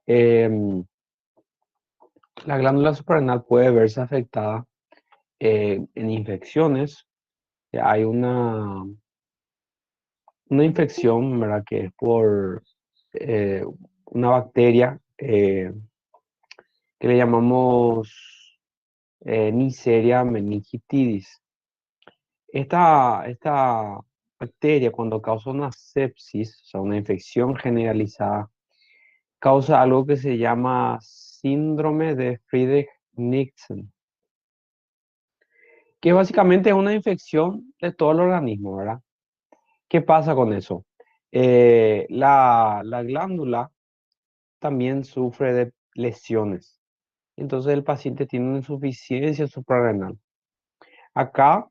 Em, la glándula suprarrenal puede verse afectada en infecciones. Hay una infección, ¿verdad? Que es por eh, una bacteria que le llamamos Neisseria meningitidis. Esta bacteria, cuando causa una sepsis, o sea, una infección generalizada, causa algo que se llama síndrome de Friedreich-Nielsen, que básicamente es una infección de todo el organismo, ¿verdad? ¿Qué pasa con eso? La glándula también sufre de lesiones. Entonces el paciente tiene una insuficiencia suprarrenal. Acá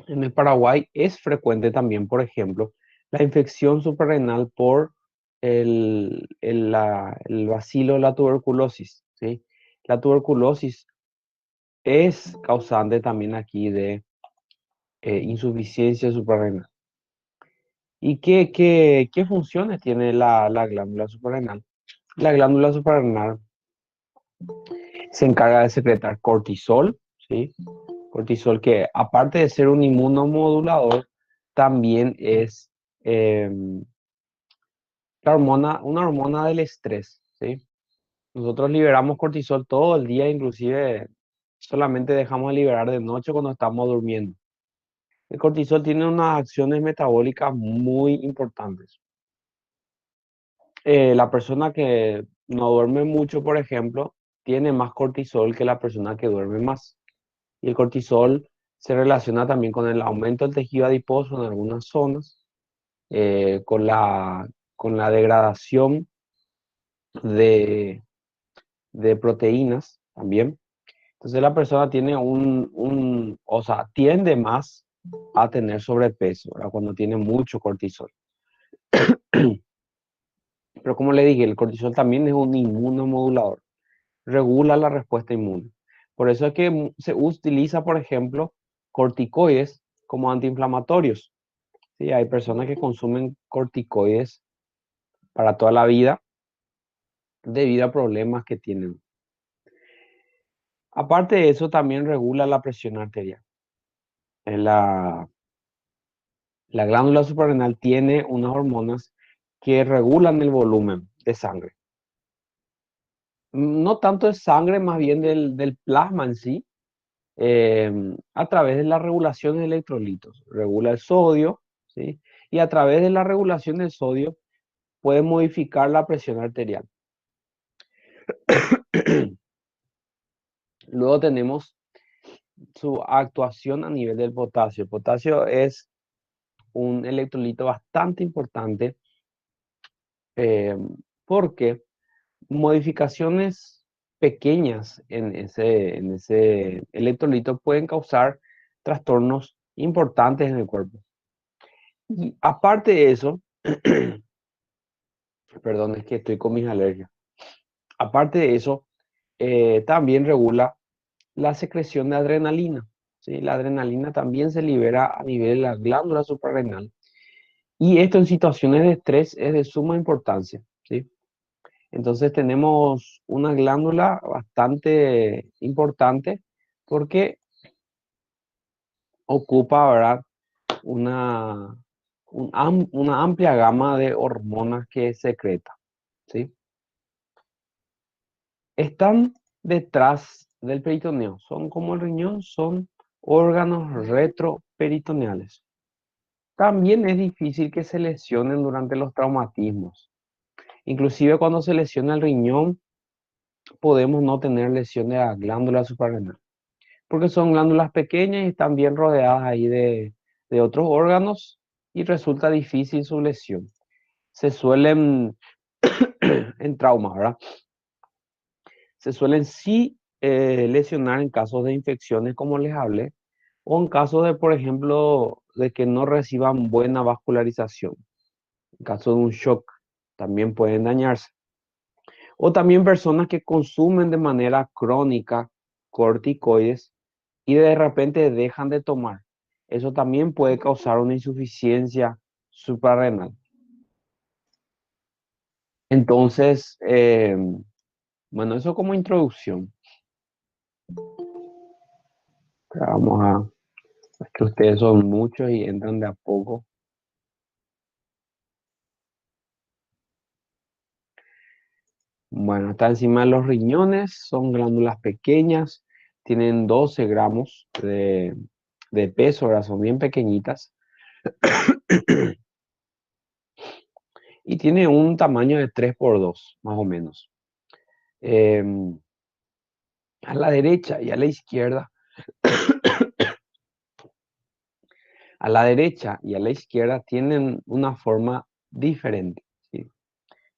en el Paraguay es frecuente también, por ejemplo, la infección suprarrenal por el bacilo de la tuberculosis, ¿sí? La tuberculosis es causante también aquí de insuficiencia suprarrenal. ¿Y qué funciones tiene la glándula suprarrenal? La glándula suprarrenal se encarga de secretar cortisol, ¿sí? Cortisol que aparte de ser un inmunomodulador, también es eh, una hormona del estrés, ¿sí? Nosotros liberamos cortisol todo el día, inclusive solamente dejamos de liberar de noche cuando estamos durmiendo. El cortisol tiene unas acciones metabólicas muy importantes. La persona que no duerme mucho, por ejemplo, tiene más cortisol que la persona que duerme más. Y el cortisol se relaciona también con el aumento del tejido adiposo en algunas zonas, con con la degradación de, de proteínas también. Entonces la persona tiene o sea, tiende más a tener sobrepeso, ¿verdad? Cuando tiene mucho cortisol. Pero como le dije, el cortisol también es un inmunomodulador, regula la respuesta inmune. Por eso es que se utiliza, por ejemplo, corticoides como antiinflamatorios. Sí, hay personas que consumen corticoides para toda la vida debido a problemas que tienen. Aparte de eso, también regula la presión arterial. La, la glándula suprarrenal tiene unas hormonas que regulan el volumen de sangre. No tanto de sangre, más bien del plasma en sí, eh, a través de la regulación de electrolitos. Regula el sodio, ¿sí? Y a través de la regulación del sodio puede modificar la presión arterial. Luego tenemos su actuación a nivel del potasio. El potasio es un electrolito bastante importante eh, porque modificaciones pequeñas en ese electrolito pueden causar trastornos importantes en el cuerpo. Y aparte de eso, perdón, es que estoy con mis alergias. Aparte de eso, también regula la secreción de adrenalina. ¿Sí? La adrenalina también se libera a nivel de la glándula suprarrenal. Y esto en situaciones de estrés es de suma importancia. ¿Sí? Entonces tenemos una glándula bastante importante porque ocupa, ¿verdad? Una, una amplia gama de hormonas que secreta. ¿Sí? Están detrás del peritoneo. Son como el riñón, son órganos retroperitoneales. También es difícil que se lesionen durante los traumatismos. Inclusive cuando se lesiona el riñón, podemos no tener lesión de la glándula suprarrenal, porque son glándulas pequeñas y están bien rodeadas ahí de otros órganos y resulta difícil su lesión. Se suelen, en trauma, ¿verdad? Se suelen sí lesionar en casos de infecciones, como les hablé, o en caso de, por ejemplo, de que no reciban buena vascularización. En caso de un shock, también pueden dañarse. O también personas que consumen de manera crónica corticoides y de repente dejan de tomar. Eso también puede causar una insuficiencia suprarrenal. Entonces, bueno, eso como introducción. Vamos a, es que ustedes son muchos y entran de a poco. Bueno, está encima de los riñones, son glándulas pequeñas, tienen 12 gramos de peso, ahora son bien pequeñitas, y tiene un tamaño de 3 por 2 más o menos. Em, a la derecha y a la izquierda, a la derecha y a la izquierda tienen una forma diferente, ¿sí?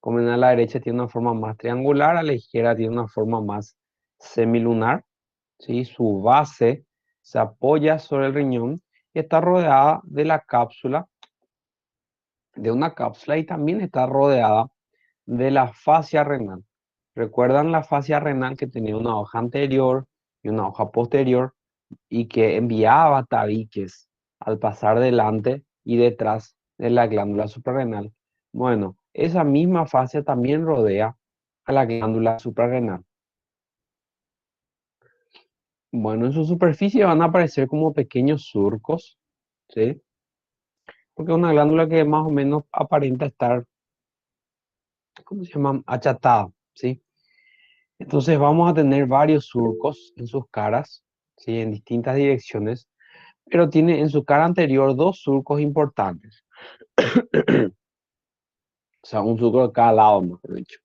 Como en a la derecha tiene una forma más triangular, a la izquierda tiene una forma más semilunar, ¿sí? Su base se apoya sobre el riñón y está rodeada de la cápsula, de una cápsula y también está rodeada de la fascia renal. ¿Recuerdan la fascia renal que tenía una hoja anterior y una hoja posterior y que enviaba tabiques al pasar delante y detrás de la glándula suprarrenal? Bueno, esa misma fascia también rodea a la glándula suprarrenal. Bueno, en su superficie van a aparecer como pequeños surcos, ¿sí? Porque es una glándula que más o menos aparenta estar, ¿cómo se llama? Achatada, ¿sí? Entonces vamos a tener varios surcos en sus caras, ¿sí? En distintas direcciones, pero tiene en su cara anterior dos surcos importantes. O sea, un surco de cada lado, mejor dicho.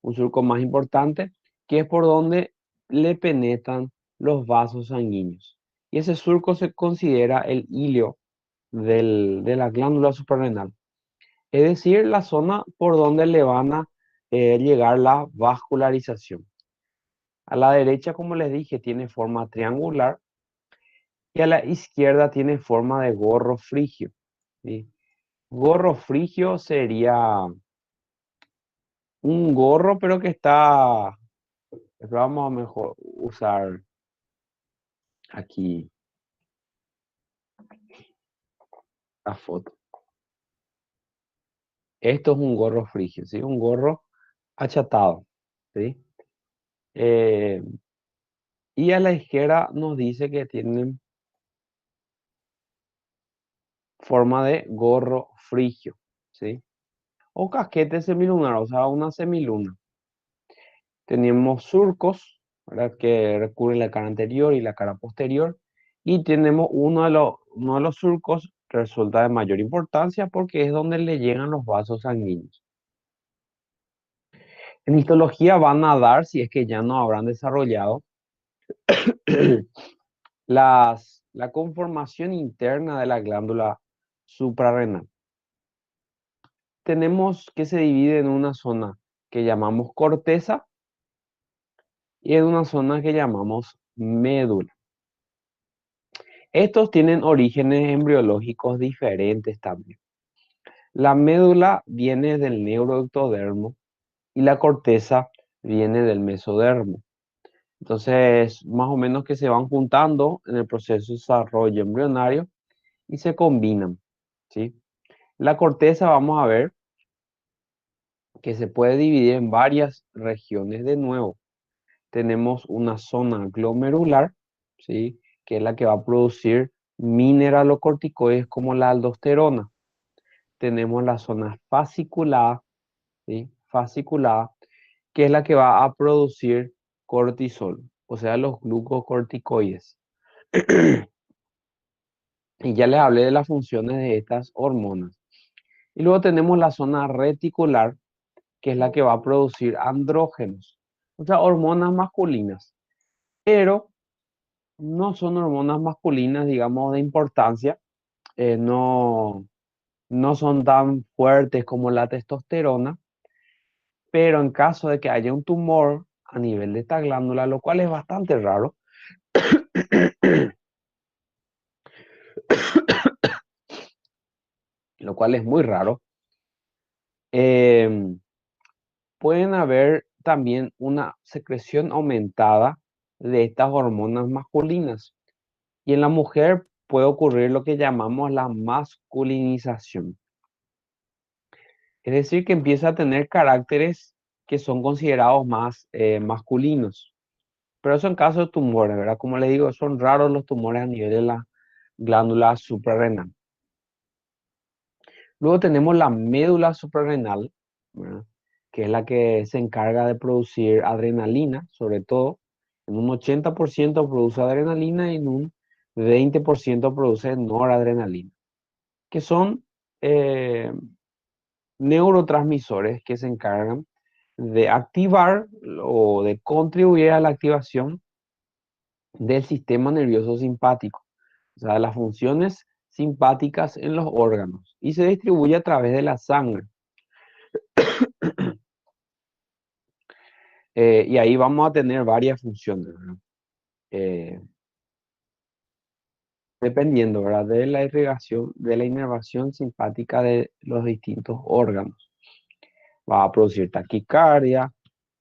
Un surco más importante, que es por donde le penetran los vasos sanguíneos. Y ese surco se considera el ilio de la glándula suprarrenal. Es decir, la zona por donde le van a llegar la vascularización. A la derecha, como les dije, tiene forma triangular y a la izquierda tiene forma de gorro frigio, ¿sí? Gorro frigio sería un gorro, pero que está, vamos a mejor usar aquí la foto. Esto es un gorro frigio, ¿sí? Un gorro achatado, ¿sí? Eh, y a la izquierda nos dice que tienen forma de gorro frigio, ¿sí? O casquete semilunar, o sea, una semiluna. Tenemos surcos, ¿verdad? Que recubren la cara anterior y la cara posterior. Y tenemos uno de los surcos que resulta de mayor importancia porque es donde le llegan los vasos sanguíneos. En histología van a dar, si es que ya no habrán desarrollado, la conformación interna de la glándula suprarrenal. Tenemos que se divide en una zona que llamamos corteza y en una zona que llamamos médula. Estos tienen orígenes embriológicos diferentes también. La médula viene del neuroectodermo y la corteza viene del mesodermo. Entonces, más o menos que se van juntando en el proceso de desarrollo embrionario y se combinan, ¿sí? La corteza vamos a ver que se puede dividir en varias regiones de nuevo. Tenemos una zona glomerular, ¿sí? Que es la que va a producir mineralocorticoides como la aldosterona. Tenemos la zona fasciculada, ¿sí? Fasciculada, que es la que va a producir cortisol, o sea, los glucocorticoides. Y ya les hablé de las funciones de estas hormonas. Y luego tenemos la zona reticular, que es la que va a producir andrógenos, o sea, hormonas masculinas. Pero no son hormonas masculinas, digamos, de importancia. No, no son tan fuertes como la testosterona, pero en caso de que haya un tumor a nivel de esta glándula, lo cual es bastante raro, lo cual es muy raro, em, pueden haber también una secreción aumentada de estas hormonas masculinas. Y en la mujer puede ocurrir lo que llamamos la masculinización. Es decir, que empieza a tener caracteres que son considerados más masculinos. Pero eso en caso de tumores, ¿verdad? Como le digo, son raros los tumores a nivel de la glándula suprarrenal. Luego tenemos la médula suprarrenal, ¿verdad? Que es la que se encarga de producir adrenalina, sobre todo. En un 80% produce adrenalina y en un 20% produce noradrenalina, que son eh, neurotransmisores que se encargan de activar o de contribuir a la activación del sistema nervioso simpático, o sea, las funciones simpáticas en los órganos, y se distribuye a través de la sangre. Y ahí vamos a tener varias funciones, ¿verdad? Eh, Dependiendo, ¿verdad? De la irrigación, de la inervación simpática de los distintos órganos. Va a producir taquicardia,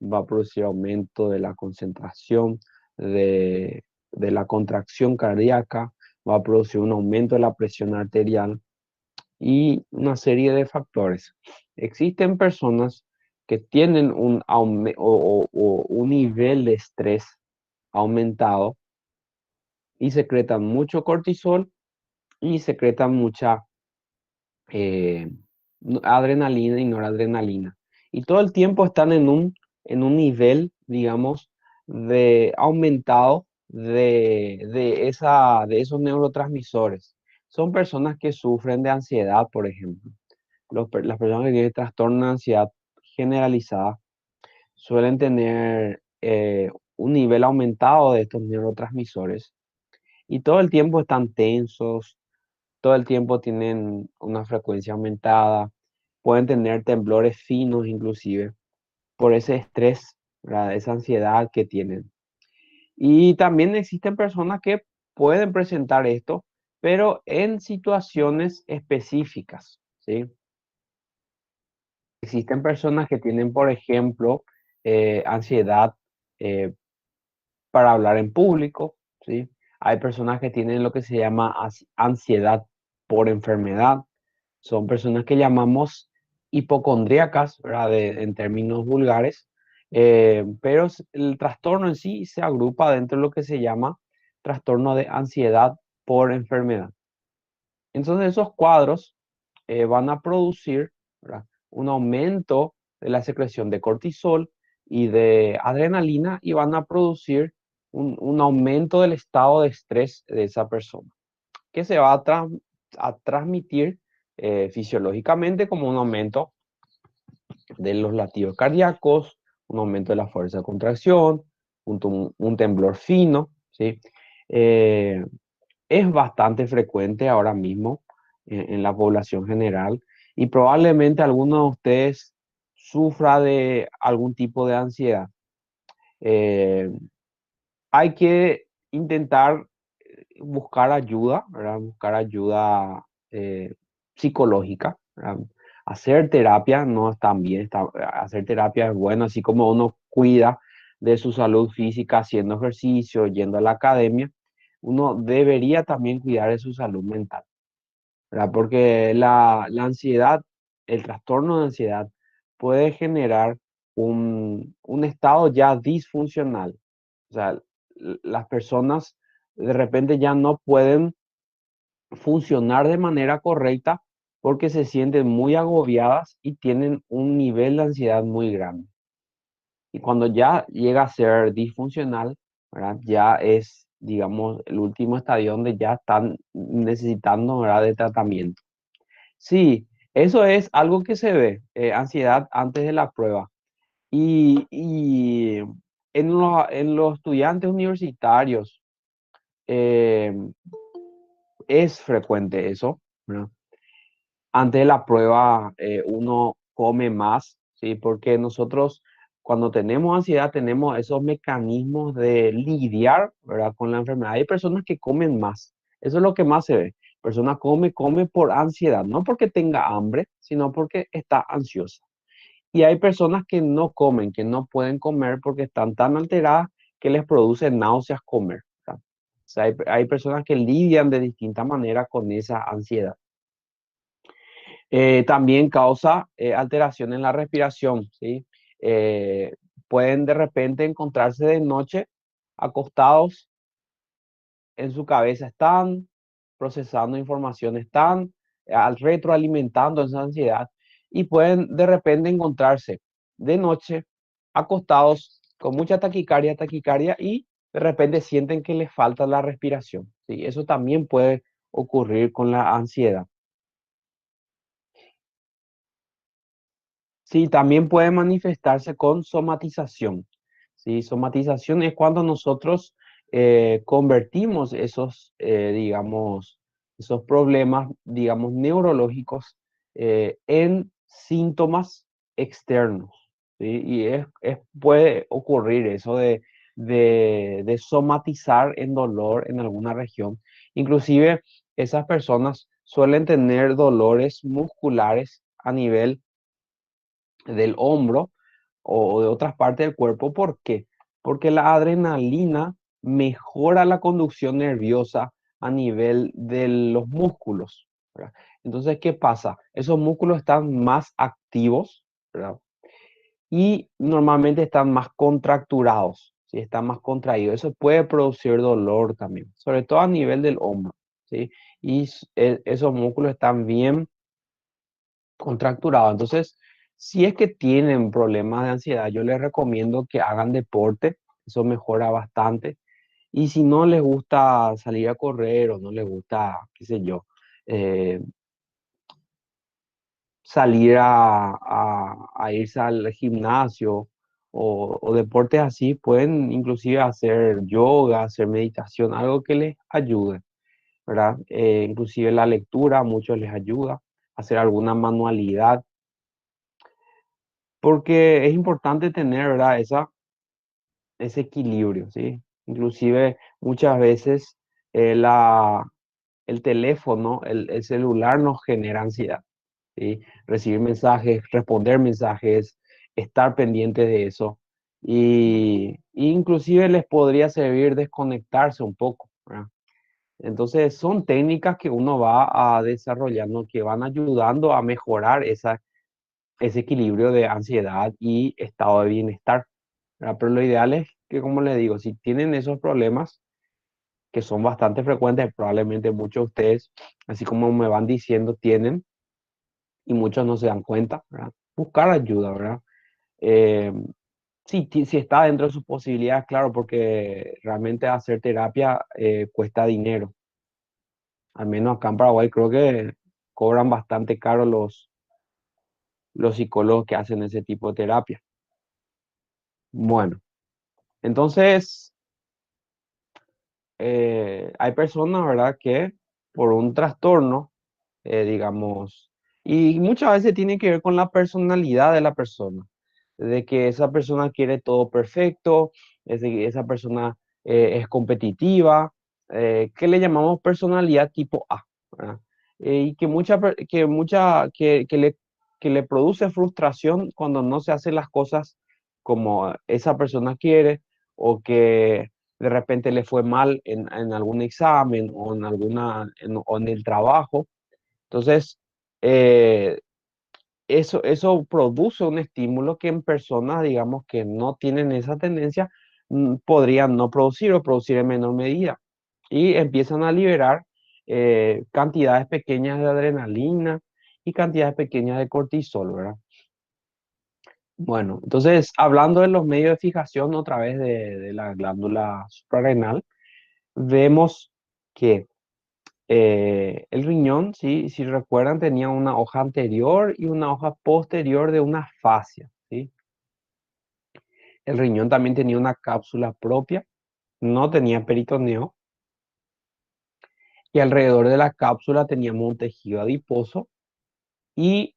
va a producir aumento de la concentración, de la contracción cardíaca, va a producir un aumento de la presión arterial y una serie de factores. Existen personas que tienen o un nivel de estrés aumentado y secretan mucho cortisol y secretan mucha eh, adrenalina y noradrenalina. Y todo el tiempo están en un nivel, digamos, de aumentado de esos neurotransmisores. Son personas que sufren de ansiedad, por ejemplo. Las personas que tienen trastorno de ansiedad generalizada suelen tener un nivel aumentado de estos neurotransmisores y todo el tiempo están tensos, todo el tiempo tienen una frecuencia aumentada, pueden tener temblores finos inclusive por ese estrés, ¿verdad? Esa ansiedad que tienen. Y también existen personas que pueden presentar esto, pero en situaciones específicas, ¿sí? Existen personas que tienen, por ejemplo, ansiedad eh, para hablar en público, ¿sí? Hay personas que tienen lo que se llama ansiedad por enfermedad. Son personas que llamamos hipocondríacas, ¿verdad? En términos vulgares, pero el trastorno en sí se agrupa dentro de lo que se llama trastorno de ansiedad por enfermedad. Entonces esos cuadros van a producir, ¿verdad? Un aumento de la secreción de cortisol y de adrenalina y van a producir un aumento del estado de estrés de esa persona, que se va a transmitir fisiológicamente como un aumento de los latidos cardíacos, un aumento de la fuerza de contracción, un temblor fino, ¿sí? Eh, es bastante frecuente ahora mismo en la población general y probablemente alguno de ustedes sufra de algún tipo de ansiedad. Eh, Hay que intentar buscar ayuda, ¿verdad? Buscar ayuda psicológica, ¿verdad? Hacer terapia no es tan bien, hacer terapia es bueno, así como uno cuida de su salud física haciendo ejercicio, yendo a la academia, uno debería también cuidar de su salud mental, ¿verdad? Porque la ansiedad, el trastorno de ansiedad puede generar un estado ya disfuncional. O sea, las personas de repente ya no pueden funcionar de manera correcta porque se sienten muy agobiadas y tienen un nivel de ansiedad muy grande. Y cuando ya llega a ser disfuncional, ¿verdad? Ya es, digamos, el último estadio donde ya están necesitando, ¿verdad? De tratamiento. Sí, eso es algo que se ve, ansiedad antes de la prueba. Y en los estudiantes universitarios eh, es frecuente eso, ¿verdad? Antes de la prueba uno come más, ¿sí? Porque nosotros cuando tenemos ansiedad tenemos esos mecanismos de lidiar, ¿verdad? Con la enfermedad. Hay personas que comen más, eso es lo que más se ve. Persona come por ansiedad, no porque tenga hambre, sino porque está ansiosa. Y hay personas que no comen, que no pueden comer porque están tan alteradas que les produce náuseas comer, ¿verdad? O sea, hay personas que lidian de distinta manera con esa ansiedad. También causa alteración en la respiración, ¿sí? Eh, Pueden de repente encontrarse de noche acostados en su cabeza, están procesando información, están al retroalimentando esa ansiedad y pueden de repente encontrarse de noche acostados con mucha taquicardia y de repente sienten que les falta la respiración, ¿sí? Eso también puede ocurrir con la ansiedad. Sí, también puede manifestarse con somatización. ¿Sí? Somatización es cuando nosotros convertimos esos, digamos, esos problemas, digamos, neurológicos en síntomas externos. ¿Sí? Y puede ocurrir eso de somatizar en dolor en alguna región. Inclusive esas personas suelen tener dolores musculares a nivel del hombro o de otras partes del cuerpo. ¿Por qué? Porque la adrenalina mejora la conducción nerviosa a nivel de los músculos, ¿verdad? Entonces, ¿qué pasa? Esos músculos están más activos, ¿verdad? Y normalmente están más contracturados, ¿sí? Están más contraídos. Eso puede producir dolor también, sobre todo a nivel del hombro, ¿sí? Y esos músculos están bien contracturado. Entonces, si es que tienen problemas de ansiedad, yo les recomiendo que hagan deporte, eso mejora bastante. Y si no les gusta salir a correr o no les gusta, qué sé yo, eh, salir a irse al gimnasio o deportes así, pueden inclusive hacer yoga, hacer meditación, algo que les ayude, ¿verdad? Inclusive la lectura a muchos les ayuda, hacer alguna manualidad porque es importante tener, ¿verdad? Ese equilibrio, ¿sí? Inclusive muchas veces eh, la, el teléfono, el celular nos genera ansiedad, ¿sí? Recibir mensajes, responder mensajes, estar pendiente de eso. Y inclusive les podría servir desconectarse un poco, ¿verdad? Entonces son técnicas que uno va a desarrollando que van ayudando a mejorar ese equilibrio de ansiedad y estado de bienestar, ¿verdad? Pero lo ideal es que, como les digo, si tienen esos problemas, que son bastante frecuentes, probablemente muchos de ustedes, así como me van diciendo, tienen y muchos no se dan cuenta, ¿verdad? Buscar ayuda, ¿verdad? Eh, si está dentro de sus posibilidades, claro, porque realmente hacer terapia cuesta dinero. Al menos acá en Paraguay creo que cobran bastante caro los psicólogos que hacen ese tipo de terapia. Bueno. Entonces, hay personas, ¿verdad?, que por un trastorno, digamos, y muchas veces tiene que ver con la personalidad de la persona, de que esa persona quiere todo perfecto, es de que esa persona es competitiva, que le llamamos personalidad tipo A, ¿verdad? Y que le produce frustración cuando no se hacen las cosas como esa persona quiere o que de repente le fue mal en algún examen o o en el trabajo. Entonces, eh, eso produce un estímulo que en personas, digamos, que no tienen esa tendencia, podrían no producir o producir en menor medida. Y empiezan a liberar cantidades pequeñas de adrenalina y cantidades pequeñas de cortisol, ¿verdad? Bueno, entonces, hablando de los medios de fijación otra vez de la glándula suprarrenal, vemos que el riñón, ¿sí? Si recuerdan, tenía una hoja anterior y una hoja posterior de una fascia, ¿sí? El riñón también tenía una cápsula propia, no tenía peritoneo, y alrededor de la cápsula teníamos un tejido adiposo y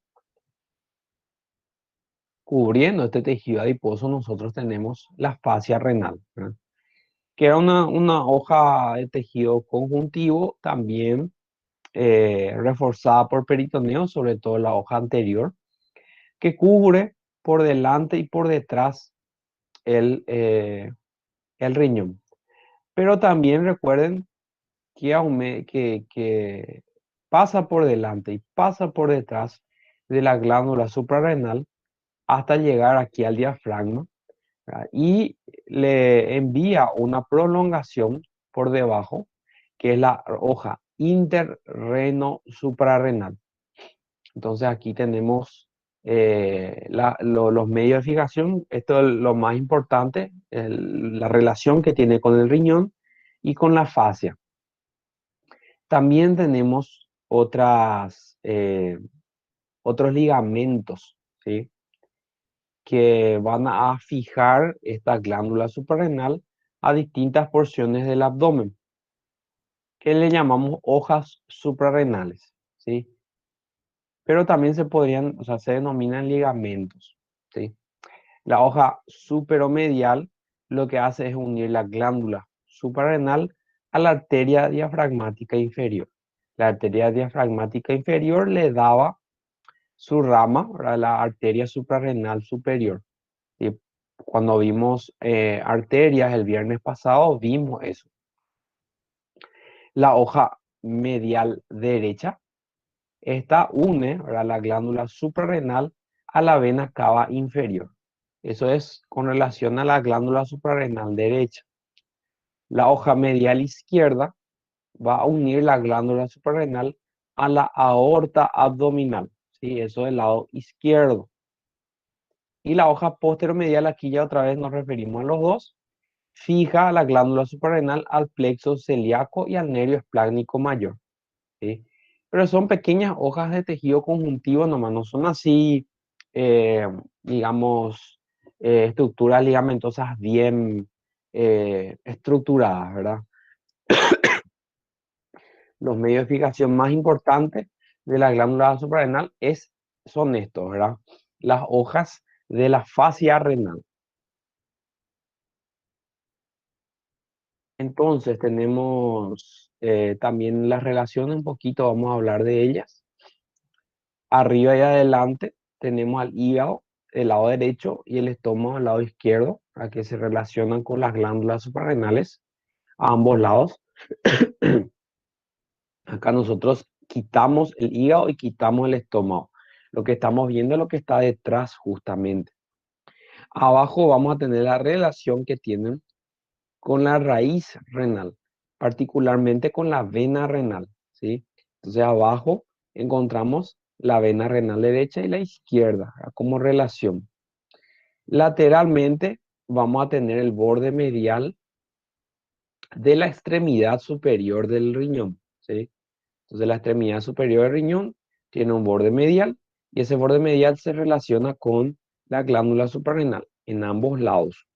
cubriendo este tejido adiposo nosotros tenemos la fascia renal, ¿verdad? Que era una hoja de tejido conjuntivo también reforzada por peritoneo, sobre todo la hoja anterior que cubre por delante y por detrás el, eh, el riñón. Pero también recuerden que pasa por delante y pasa por detrás de la glándula suprarrenal hasta llegar aquí al diafragma, ¿verdad? Y le envía una prolongación por debajo, que es la hoja interreno suprarrenal. Entonces aquí tenemos los medios de fijación. Esto es lo más importante, la relación que tiene con el riñón y con la fascia. También tenemos otros ligamentos, ¿sí? Que van a fijar esta glándula suprarrenal a distintas porciones del abdomen, que le llamamos hojas suprarrenales, ¿sí? Pero también se podrían, o sea, se denominan ligamentos, ¿sí? La hoja superomedial lo que hace es unir la glándula suprarrenal a la arteria diafragmática inferior. La arteria diafragmática inferior le daba su rama a la arteria suprarrenal superior. Y cuando vimos arterias el viernes pasado, vimos eso. La hoja medial derecha, esta une, ¿verdad?, la glándula suprarrenal a la vena cava inferior. Eso es con relación a la glándula suprarrenal derecha. La hoja medial izquierda va a unir la glándula suprarrenal a la aorta abdominal, ¿sí? Eso del lado izquierdo. Y la hoja posteromedial, aquí ya otra vez nos referimos a los dos, fija la glándula suprarrenal al plexo celíaco y al nervio esplácnico mayor, ¿sí? Pero son pequeñas hojas de tejido conjuntivo nomás, no son así, eh, digamos, estructuras ligamentosas bien estructuradas, ¿verdad? Los medios de fijación más importantes de la glándula suprarrenal son estos, ¿verdad? Las hojas de la fascia renal. Entonces tenemos también las relaciones, un poquito vamos a hablar de ellas. Arriba y adelante tenemos al hígado, el lado derecho, y el estómago, al lado izquierdo, a que se relacionan con las glándulas suprarrenales a ambos lados. Acá nosotros quitamos el hígado y quitamos el estómago. Lo que estamos viendo es lo que está detrás justamente. Abajo vamos a tener la relación que tienen con la raíz renal, particularmente con la vena renal, ¿sí? Entonces abajo encontramos la vena renal derecha y la izquierda como relación. Lateralmente vamos a tener el borde medial de la extremidad superior del riñón, ¿sí? Entonces la extremidad superior del riñón tiene un borde medial y ese borde medial se relaciona con la glándula suprarrenal en ambos lados.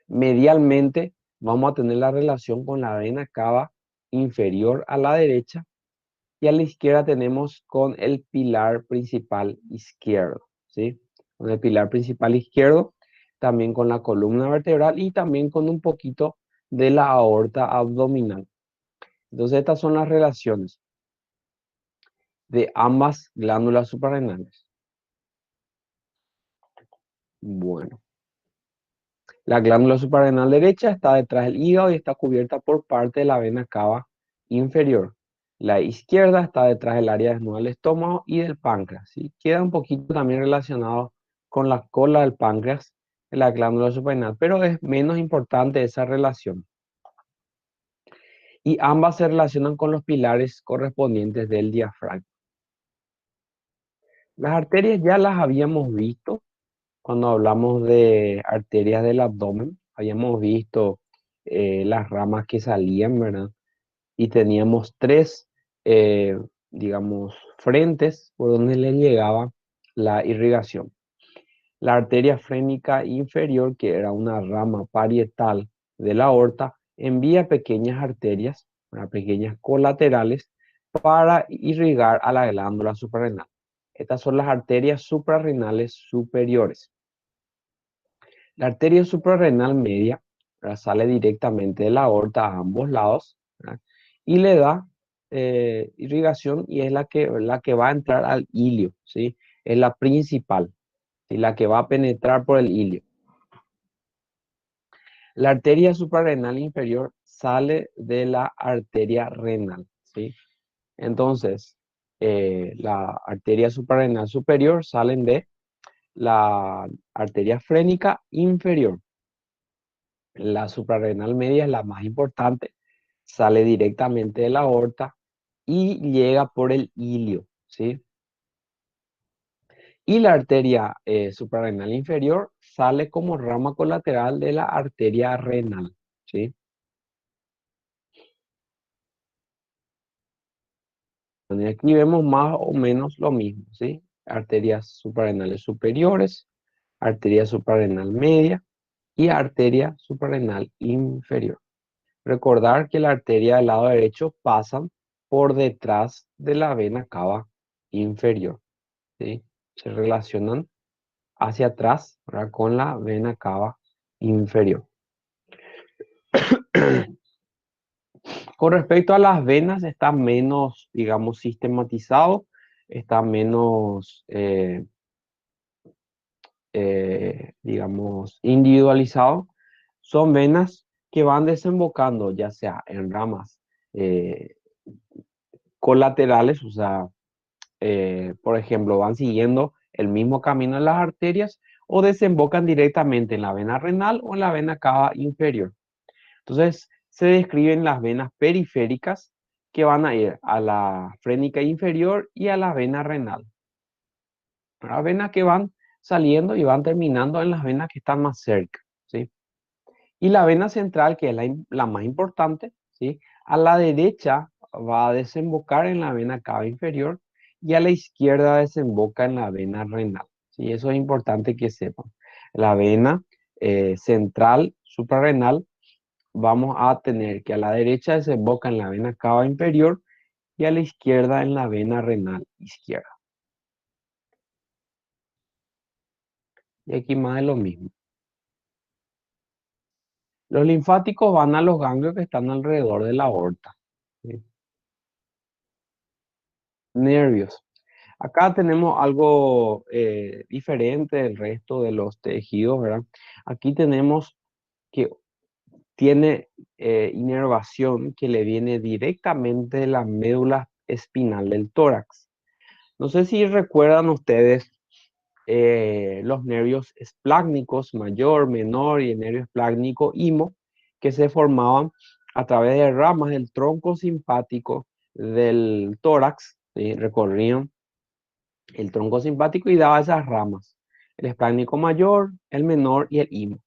Medialmente vamos a tener la relación con la vena cava inferior a la derecha y a la izquierda tenemos con el pilar principal izquierdo, ¿sí? Con el pilar principal izquierdo, también con la columna vertebral y también con un poquito de la aorta abdominal. Entonces estas son las relaciones de ambas glándulas suprarrenales. Bueno. La glándula suprarrenal derecha está detrás del hígado y está cubierta por parte de la vena cava inferior. La izquierda está detrás del área desnuda del estómago y del páncreas, ¿sí? Queda un poquito también relacionado con la cola del páncreas de la glándula suprarrenal, pero es menos importante esa relación. Y ambas se relacionan con los pilares correspondientes del diafragma. Las arterias ya las habíamos visto cuando hablamos de arterias del abdomen, habíamos visto las ramas que salían, ¿verdad? Y teníamos tres, digamos, frentes por donde le llegaba la irrigación. La arteria frénica inferior, que era una rama parietal de la aorta, envía pequeñas arterias, ¿verdad?, pequeñas colaterales, para irrigar a la glándula suprarrenal. Estas son las arterias suprarrenales superiores. La arteria suprarrenal media, ¿verdad?, sale directamente de la aorta a ambos lados, ¿verdad?, y le da irrigación y es la que va a entrar al ilio, ¿sí? Es la principal, ¿sí?, la que va a penetrar por el ilio. La arteria suprarrenal inferior sale de la arteria renal, ¿sí? Entonces, la arteria suprarrenal superior salen de la arteria frénica inferior. La suprarrenal media es la más importante, sale directamente de la aorta y llega por el ilio, ¿sí? Y la arteria suprarrenal inferior sale como rama colateral de la arteria renal, ¿sí? Y aquí vemos más o menos lo mismo, ¿sí? Arterias suprarrenales superiores, arteria suprarrenal media y arteria suprarrenal inferior. Recordar que la arteria del lado derecho pasan por detrás de la vena cava inferior, ¿sí? Se relacionan hacia atrás, ¿verdad? Con la vena cava inferior. Con respecto a las venas, está menos, digamos, sistematizado, está menos, digamos, individualizado. Son venas que van desembocando, ya sea en ramas eh, colaterales, o sea, por ejemplo, van siguiendo el mismo camino en las arterias o desembocan directamente en la vena renal o en la vena cava inferior. Entonces, se describen las venas periféricas que van a ir a la frénica inferior y a la vena renal. Las venas que van saliendo y van terminando en las venas que están más cerca, ¿sí? Y la vena central, que es la más importante, ¿sí? A la derecha va a desembocar en la vena cava inferior y a la izquierda desemboca en la vena renal, ¿sí? Eso es importante que sepan. La vena central suprarrenal vamos a tener que a la derecha desemboca en la vena cava inferior y a la izquierda en la vena renal izquierda. Y aquí más de lo mismo. Los linfáticos van a los ganglios que están alrededor de la aorta, ¿sí? Nervios. Acá tenemos algo diferente del resto de los tejidos, ¿verdad? Aquí tenemos que tiene inervación que le viene directamente de la médula espinal del tórax. No sé si recuerdan ustedes los nervios esplácnicos mayor, menor y el nervio esplácnico IMO, que se formaban a través de ramas del tronco simpático del tórax, ¿sí? Recorrían el tronco simpático y daba esas ramas, el esplácnico mayor, el menor y el IMO.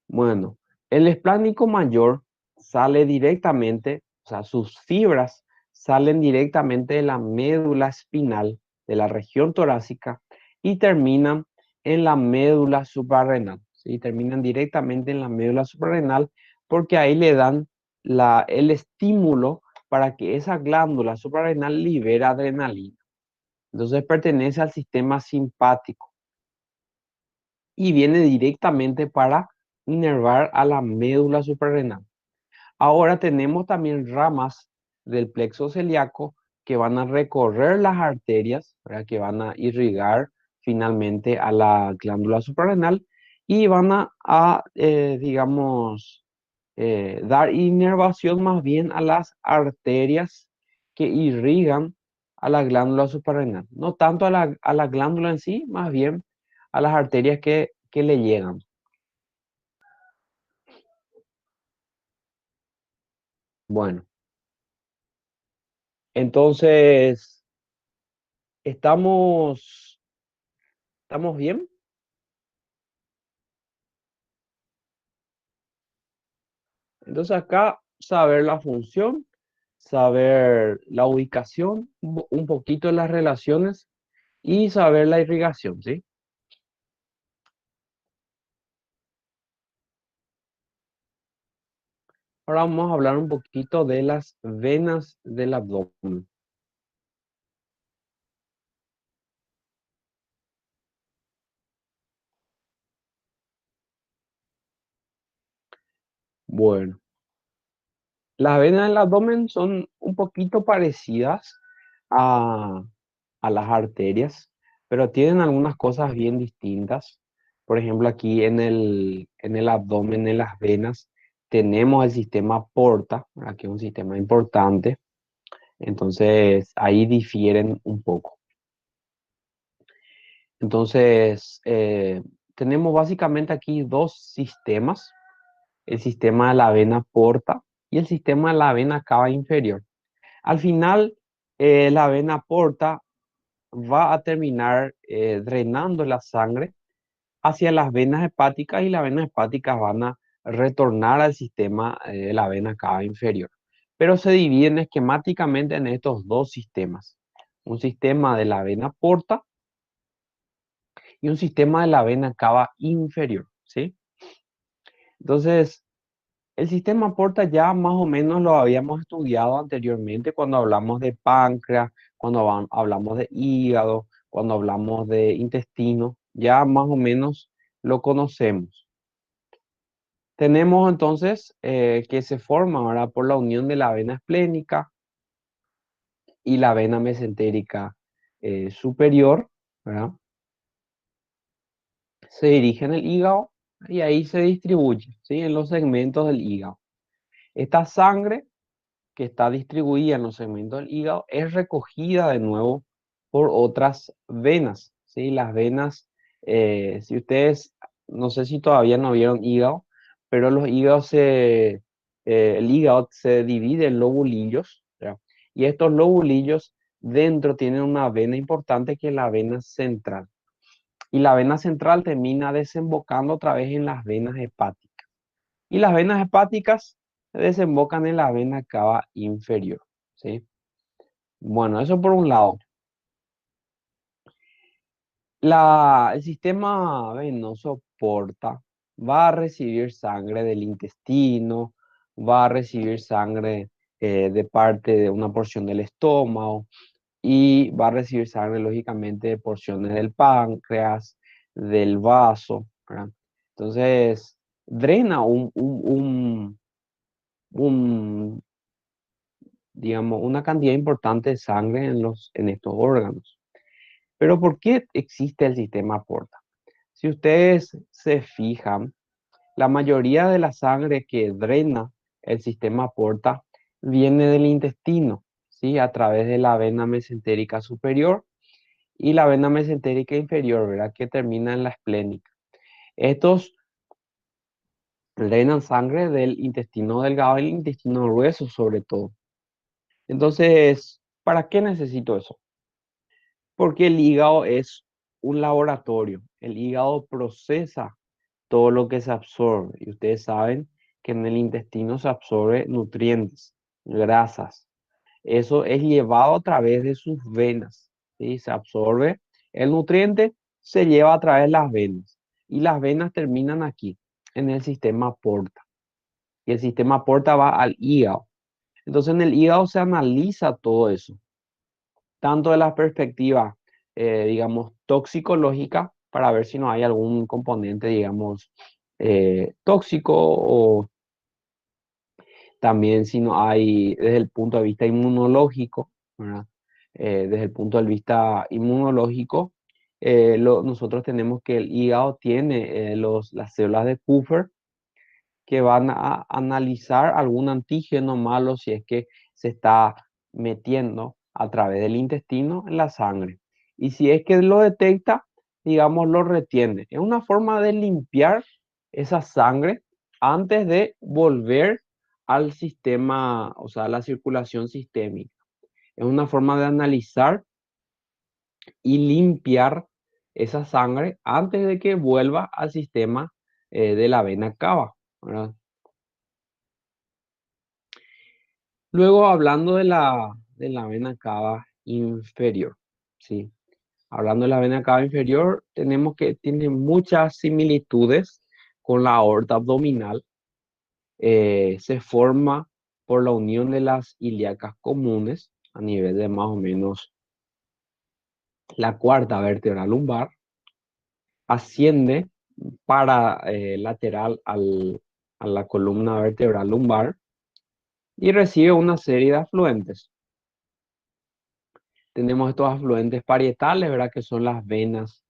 Bueno, el esplácnico mayor sale directamente, o sea, sus fibras salen directamente de la médula espinal de la región torácica y terminan en la médula suprarrenal, ¿sí? Terminan directamente en la médula suprarrenal porque ahí le dan el estímulo para que esa glándula suprarrenal libere adrenalina. Entonces pertenece al sistema simpático y viene directamente para inervar a la médula suprarrenal. Ahora tenemos también ramas del plexo celíaco que van a recorrer las arterias, ¿verdad? Que van a irrigar finalmente a la glándula suprarrenal y van digamos, dar inervación más bien a las arterias que irrigan a la glándula suprarrenal. No tanto a la glándula en sí, más bien a las arterias que le llegan. Bueno, entonces, ¿estamos, estamos bien? Entonces acá saber la función, saber la ubicación, un poquito las relaciones y saber la irrigación, ¿sí? Ahora vamos a hablar un poquito de las venas del abdomen. Bueno, las venas del abdomen son un poquito parecidas a, a las arterias, pero tienen algunas cosas bien distintas. Por ejemplo, aquí en el abdomen, en las venas, tenemos el sistema porta, ¿verdad? Que es un sistema importante. Entonces, ahí difieren un poco. Entonces, tenemos básicamente aquí dos sistemas, el sistema de la vena porta y el sistema de la vena cava inferior. Al final, la vena porta va a terminar drenando la sangre hacia las venas hepáticas y las venas hepáticas van a retornar al sistema de la vena cava inferior. Pero se dividen esquemáticamente en estos dos sistemas. Un sistema de la vena porta y un sistema de la vena cava inferior, ¿sí? Entonces, el sistema porta ya más o menos lo habíamos estudiado anteriormente cuando hablamos de páncreas, cuando hablamos de hígado, cuando hablamos de intestino, ya más o menos lo conocemos. Tenemos entonces que se forma ahora por la unión de la vena esplénica y la vena mesentérica superior, ¿verdad? Se dirige en el hígado y ahí se distribuye, ¿sí? En los segmentos del hígado. Esta sangre que está distribuida en los segmentos del hígado es recogida de nuevo por otras venas, ¿sí? Las venas, si ustedes, no sé si todavía no vieron hígado, pero el hígado se divide en lobulillos, ¿ya? Y estos lobulillos dentro tienen una vena importante que es la vena central. Y la vena central termina desembocando otra vez en las venas hepáticas. Y las venas hepáticas desembocan en la vena cava inferior, ¿sí? Bueno, eso por un lado. El sistema venoso porta va a recibir sangre del intestino, va a recibir sangre de parte de una porción del estómago y va a recibir sangre, lógicamente, de porciones del páncreas, del vaso, ¿verdad? Entonces, drena un, digamos, una cantidad importante de sangre en estos órganos. Pero ¿por qué existe el sistema porta? Si ustedes se fijan, la mayoría de la sangre que drena el sistema porta viene del intestino, ¿sí? A través de la vena mesentérica superior y la vena mesentérica inferior, ¿verdad? Que termina en la esplénica. Estos drenan sangre del intestino delgado y el intestino grueso, sobre todo. Entonces, ¿para qué necesito eso? Porque el hígado es un laboratorio. El hígado procesa todo lo que se absorbe. Y ustedes saben que en el intestino se absorbe nutrientes, grasas. Eso es llevado a través de sus venas, ¿sí? Se absorbe el nutriente, se lleva a través de las venas. Y las venas terminan aquí, en el sistema porta. Y el sistema porta va al hígado. Entonces en el hígado se analiza todo eso, tanto de la perspectiva, digamos, toxicológica, para ver si no hay algún componente, digamos, tóxico o también si no hay desde el punto de vista inmunológico, ¿verdad? Desde el punto de vista inmunológico, nosotros tenemos que el hígado tiene las células de Kupffer que van a analizar algún antígeno malo si es que se está metiendo a través del intestino en la sangre. Y si es que lo detecta, digamos, lo retiene. Es una forma de limpiar esa sangre antes de volver al sistema, o sea, a la circulación sistémica. Es una forma de analizar y limpiar esa sangre antes de que vuelva al sistema de la vena cava, ¿verdad? Luego hablando de la vena cava inferior, ¿sí? Hablando de la vena cava inferior, tenemos que tiene muchas similitudes con la aorta abdominal. Se forma por la unión de las ilíacas comunes a nivel de más o menos la cuarta vértebra lumbar, asciende para lateral a la columna vertebral lumbar y recibe una serie de afluentes. Tenemos estos afluentes parietales, ¿verdad? Que son las venas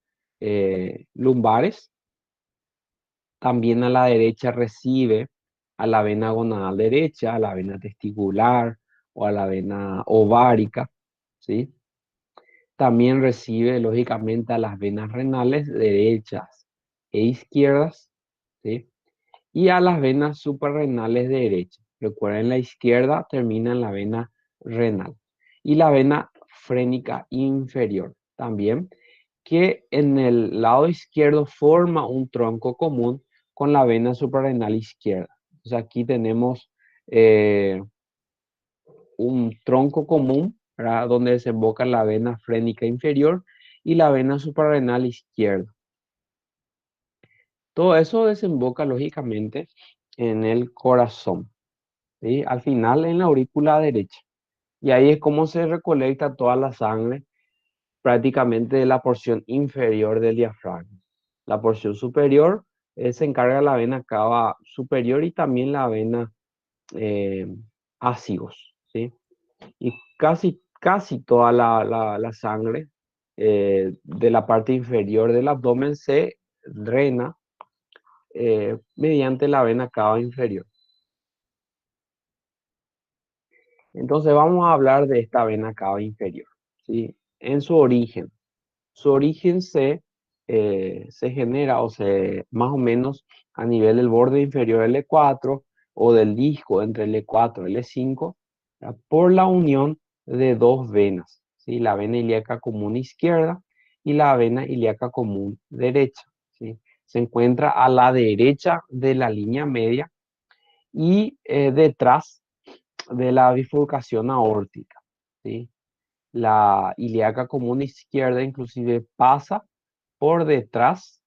lumbares. También a la derecha recibe a la vena gonadal derecha, a la vena testicular o a la vena ovárica, ¿sí? También recibe, lógicamente, a las venas renales derechas e izquierdas, ¿sí? Y a las venas suprarrenales derechas. Recuerden, la izquierda termina en la vena renal. Y la vena frénica inferior también, que en el lado izquierdo forma un tronco común con la vena suprarrenal izquierda. Entonces aquí tenemos un tronco común, ¿verdad? Donde desemboca la vena frénica inferior y la vena suprarrenal izquierda. Todo eso desemboca lógicamente en el corazón, ¿sí? Al final en la aurícula derecha. Y ahí es como se recolecta toda la sangre prácticamente de la porción inferior del diafragma. La porción superior se encarga la vena cava superior y también la vena eh, ácigos, ¿sí? Y casi toda la sangre de la parte inferior del abdomen se drena mediante la vena cava inferior. Entonces vamos a hablar de esta vena cava inferior, ¿sí? En su origen. Su origen se genera más o menos a nivel del borde inferior del L4 o del disco entre el L4 y el L5, ¿verdad? Por la unión de dos venas, ¿sí? La vena ilíaca común izquierda y la vena ilíaca común derecha, ¿sí? Se encuentra a la derecha de la línea media y detrás de la bifurcación aórtica, ¿sí? La ilíaca común izquierda inclusive pasa por detrás,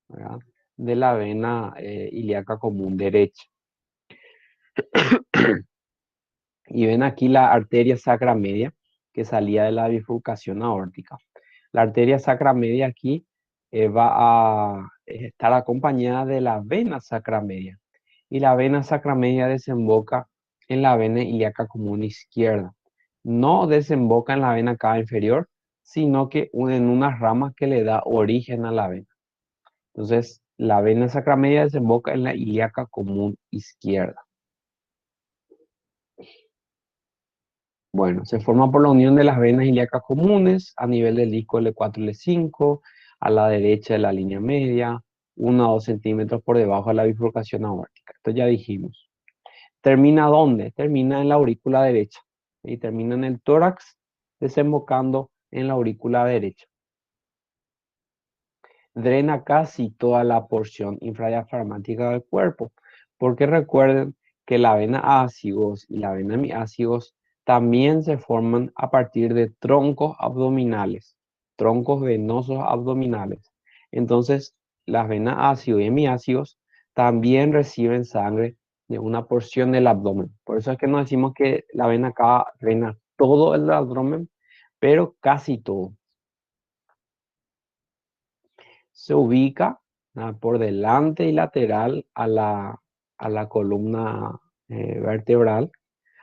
¿verdad? De la vena ilíaca común derecha. Y ven aquí la arteria sacra media que salía de la bifurcación aórtica. La arteria sacra media aquí va a estar acompañada de la vena sacra media. Y la vena sacra media desemboca en la vena ilíaca común izquierda. No desemboca en la vena cava inferior, sino que en una rama que le da origen a la vena. Entonces, la vena sacra media desemboca en la ilíaca común izquierda. Bueno, se forma por la unión de las venas ilíacas comunes a nivel del disco L4 y L5, a la derecha de la línea media, 1 a 2 centímetros por debajo de la bifurcación aórtica. Esto ya dijimos. ¿Termina dónde? Termina en la aurícula derecha. Y termina en el tórax, desembocando en la aurícula derecha. Drena casi toda la porción infradiafragmática del cuerpo, porque recuerden que la vena ácigos y la vena miácigos también se forman a partir de troncos abdominales, troncos venosos abdominales. Entonces, las venas ácidos y miácigos también reciben sangre de una porción del abdomen. Por eso es que nos decimos que la vena acá drena todo el abdomen, pero casi todo. Se ubica por delante y lateral a la columna vertebral,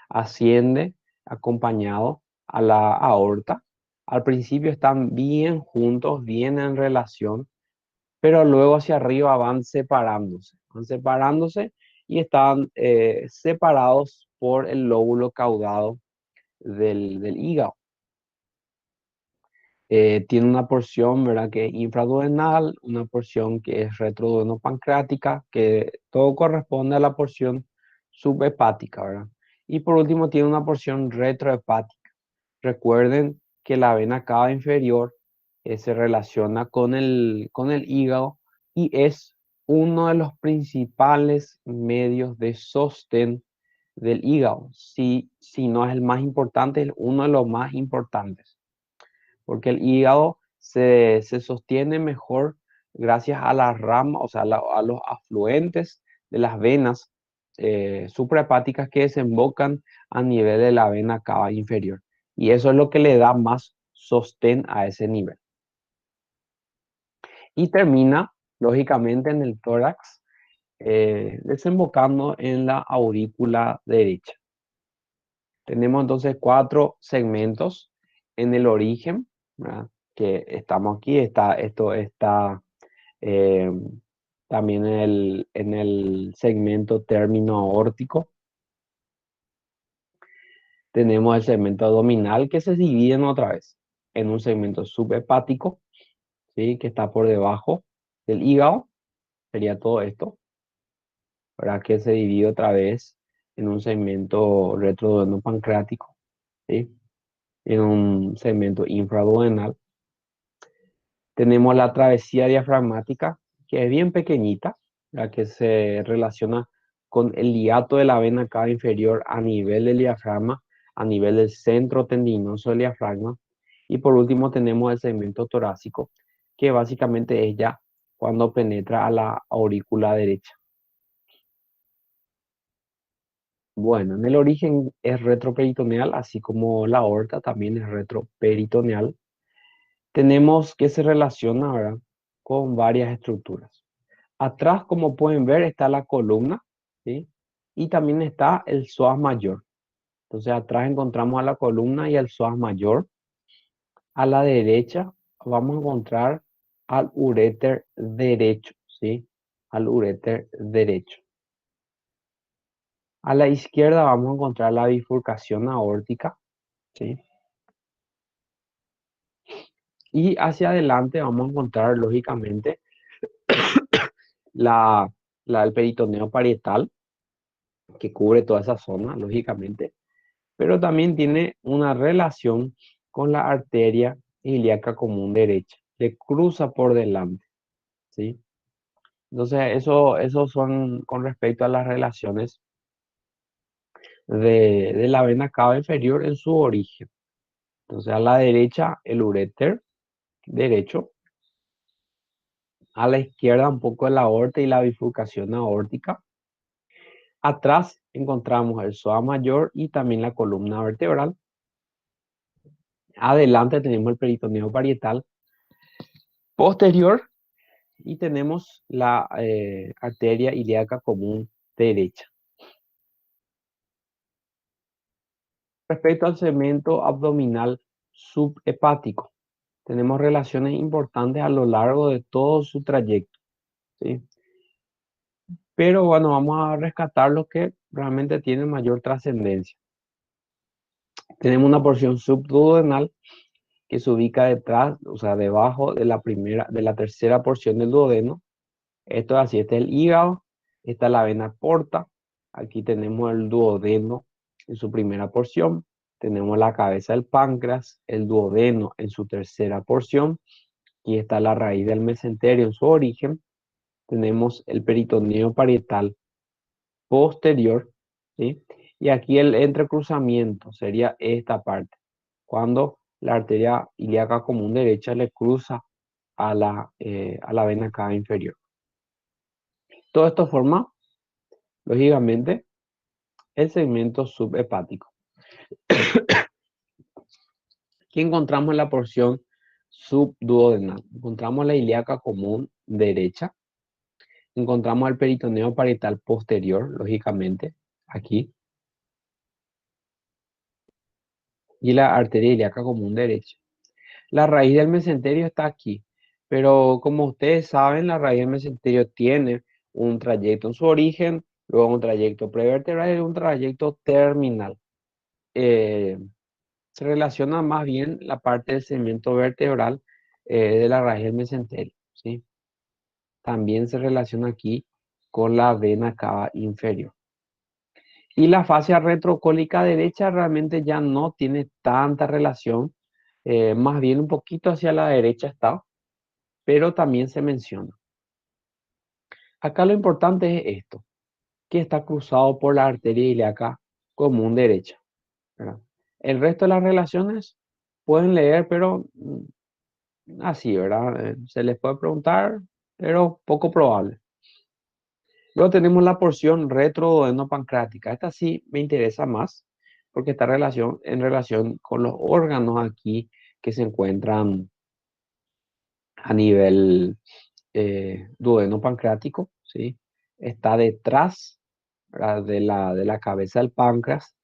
asciende acompañado a la aorta. Al principio están bien juntos, bien en relación, pero luego hacia arriba van separándose y están separados por el lóbulo caudado del hígado. Tiene una porción, ¿verdad?, que es infraduodenal, una porción que es retroduodenopancreática, que todo corresponde a la porción subhepática, ¿verdad? Y por último tiene una porción retrohepática. Recuerden que la vena cava inferior se relaciona con el hígado y es uno de los principales medios de sostén del hígado. Si no es el más importante, es uno de los más importantes porque el hígado se sostiene mejor gracias a las ramas, o sea, a los afluentes de las venas suprahepáticas que desembocan a nivel de la vena cava inferior. Y eso es lo que le da más sostén a ese nivel. Y termina, lógicamente, en el tórax, desembocando en la aurícula derecha. Tenemos entonces 4 segmentos en el origen, ¿verdad? Que estamos aquí, esto está eh, también en el segmento término aórtico. Tenemos el segmento abdominal que se divide otra vez en un segmento subhepático, ¿sí? Que está por debajo del hígado, sería todo esto, ¿verdad? Que se divide otra vez en un segmento retroduodeno pancreático, ¿sí? En un segmento infraduodenal. Tenemos la travesía diafragmática, que es bien pequeñita, la que se relaciona con el hiato de la vena cava inferior a nivel del diafragma, a nivel del centro tendinoso del diafragma. Y por último tenemos el segmento torácico, que básicamente es ya cuando penetra a la aurícula derecha. Bueno, en el origen es retroperitoneal, así como la aorta también es retroperitoneal. Tenemos que se relaciona, ¿verdad?, con varias estructuras. Atrás, como pueden ver, está la columna, ¿sí? Y también está el psoas mayor. Entonces, atrás encontramos a la columna y al psoas mayor. A la derecha vamos a encontrar al uréter derecho, ¿sí? Al uréter derecho. A la izquierda vamos a encontrar la bifurcación aórtica, ¿sí? Y hacia adelante vamos a encontrar, lógicamente, la, el peritoneo parietal, que cubre toda esa zona, lógicamente, pero también tiene una relación con la arteria ilíaca común derecha, le cruza por delante, ¿sí? Entonces, eso son con respecto a las relaciones de la vena cava inferior en su origen. Entonces, a la derecha, el uréter derecho, a la izquierda un poco de la aorta y la bifurcación aórtica. Atrás encontramos el psoas mayor y también la columna vertebral. Adelante tenemos el peritoneo parietal posterior y tenemos la arteria ilíaca común derecha. Respecto al segmento abdominal subhepático, tenemos relaciones importantes a lo largo de todo su trayecto, ¿sí? Pero bueno, vamos a rescatar los que realmente tienen mayor trascendencia. Tenemos una porción subduodenal que se ubica detrás, o sea, debajo de de la tercera porción del duodeno. Esto es así, este es el hígado, esta es la vena porta, aquí tenemos el duodeno en su primera porción, tenemos la cabeza del páncreas, el duodeno en su tercera porción, y está la raíz del mesenterio en su origen, tenemos el peritoneo parietal posterior, ¿sí? Y aquí el entrecruzamiento sería esta parte, cuando la arteria ilíaca común derecha le cruza a la vena cava inferior. Todo esto forma, lógicamente, el segmento subhepático. Aquí encontramos en la porción subduodenal. Encontramos la ilíaca común derecha. Encontramos el peritoneo parietal posterior, lógicamente, aquí. Y la arteria ilíaca común derecha. La raíz del mesenterio está aquí. Pero como ustedes saben, la raíz del mesenterio tiene un trayecto en su origen, luego un trayecto prevertebral y un trayecto terminal. Se relaciona más bien la parte del segmento vertebral de la raíz del mesenterio, ¿sí? También se relaciona aquí con la vena cava inferior. Y la fascia retrocólica derecha realmente ya no tiene tanta relación, más bien un poquito hacia la derecha está, pero también se menciona. Acá lo importante es esto, que está cruzado por la arteria ilíaca común derecha, ¿verdad? El resto de las relaciones pueden leer, pero así, ¿verdad? Se les puede preguntar, pero poco probable. Luego tenemos la porción retroduodeno-pancreática. Esta sí me interesa más porque está en relación con los órganos aquí que se encuentran a nivel duodeno-pancreático, ¿sí? Está detrás, ¿verdad?, de la cabeza del páncreas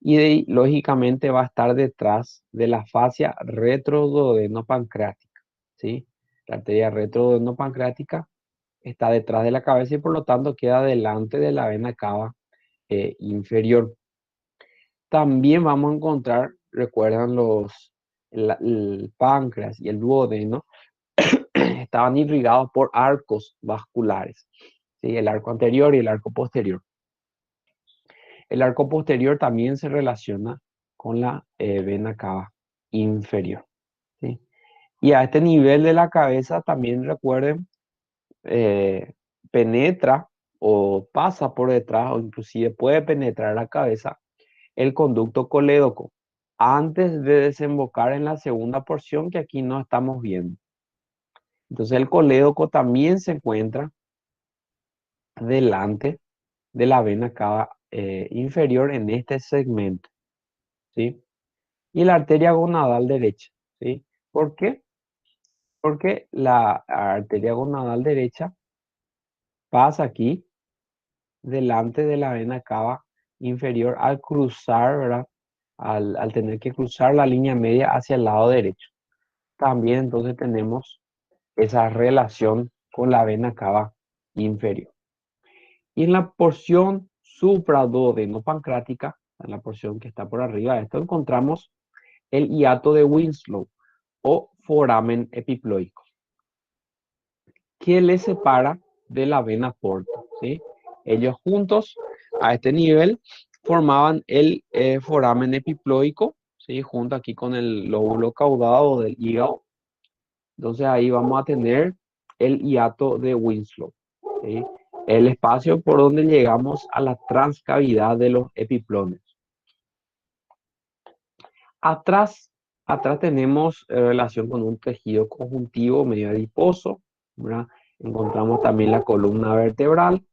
y lógicamente va a estar detrás de la fascia retroduodeno-pancreática, ¿sí? La arteria retroduodeno-pancreática está detrás de la cabeza y por lo tanto queda delante de la vena cava inferior. También vamos a encontrar, recuerdan el páncreas y el duodeno, estaban irrigados por arcos vasculares, ¿sí? El arco anterior y el arco posterior. El arco posterior también se relaciona con la vena cava inferior, ¿sí? Y a este nivel de la cabeza también recuerden, eh, penetra o pasa por detrás o inclusive puede penetrar la cabeza el conducto colédoco antes de desembocar en la segunda porción que aquí no estamos viendo. Entonces el colédoco también se encuentra delante de la vena cava inferior en este segmento, ¿sí? Y la arteria gonadal derecha, ¿sí? ¿Por qué? Porque la arteria gonadal derecha pasa aquí delante de la vena cava inferior al cruzar, ¿verdad? Al tener que cruzar la línea media hacia el lado derecho. También entonces tenemos esa relación con la vena cava inferior. Y en la porción supraduodenopancrática, en la porción que está por arriba de esto, encontramos el hiato de Winslow o foramen epiploico, que le separa de la vena porta, ¿sí? Ellos juntos, a este nivel, formaban el foramen epiploico, ¿sí? Junto aquí con el lóbulo caudado del hígado. Entonces ahí vamos a tener el hiato de Winslow, ¿sí? El espacio por donde llegamos a la transcavidad de los epiplones. Atrás, atrás tenemos relación con un tejido conjuntivo medio adiposo, ¿verdad? Encontramos también la columna vertebral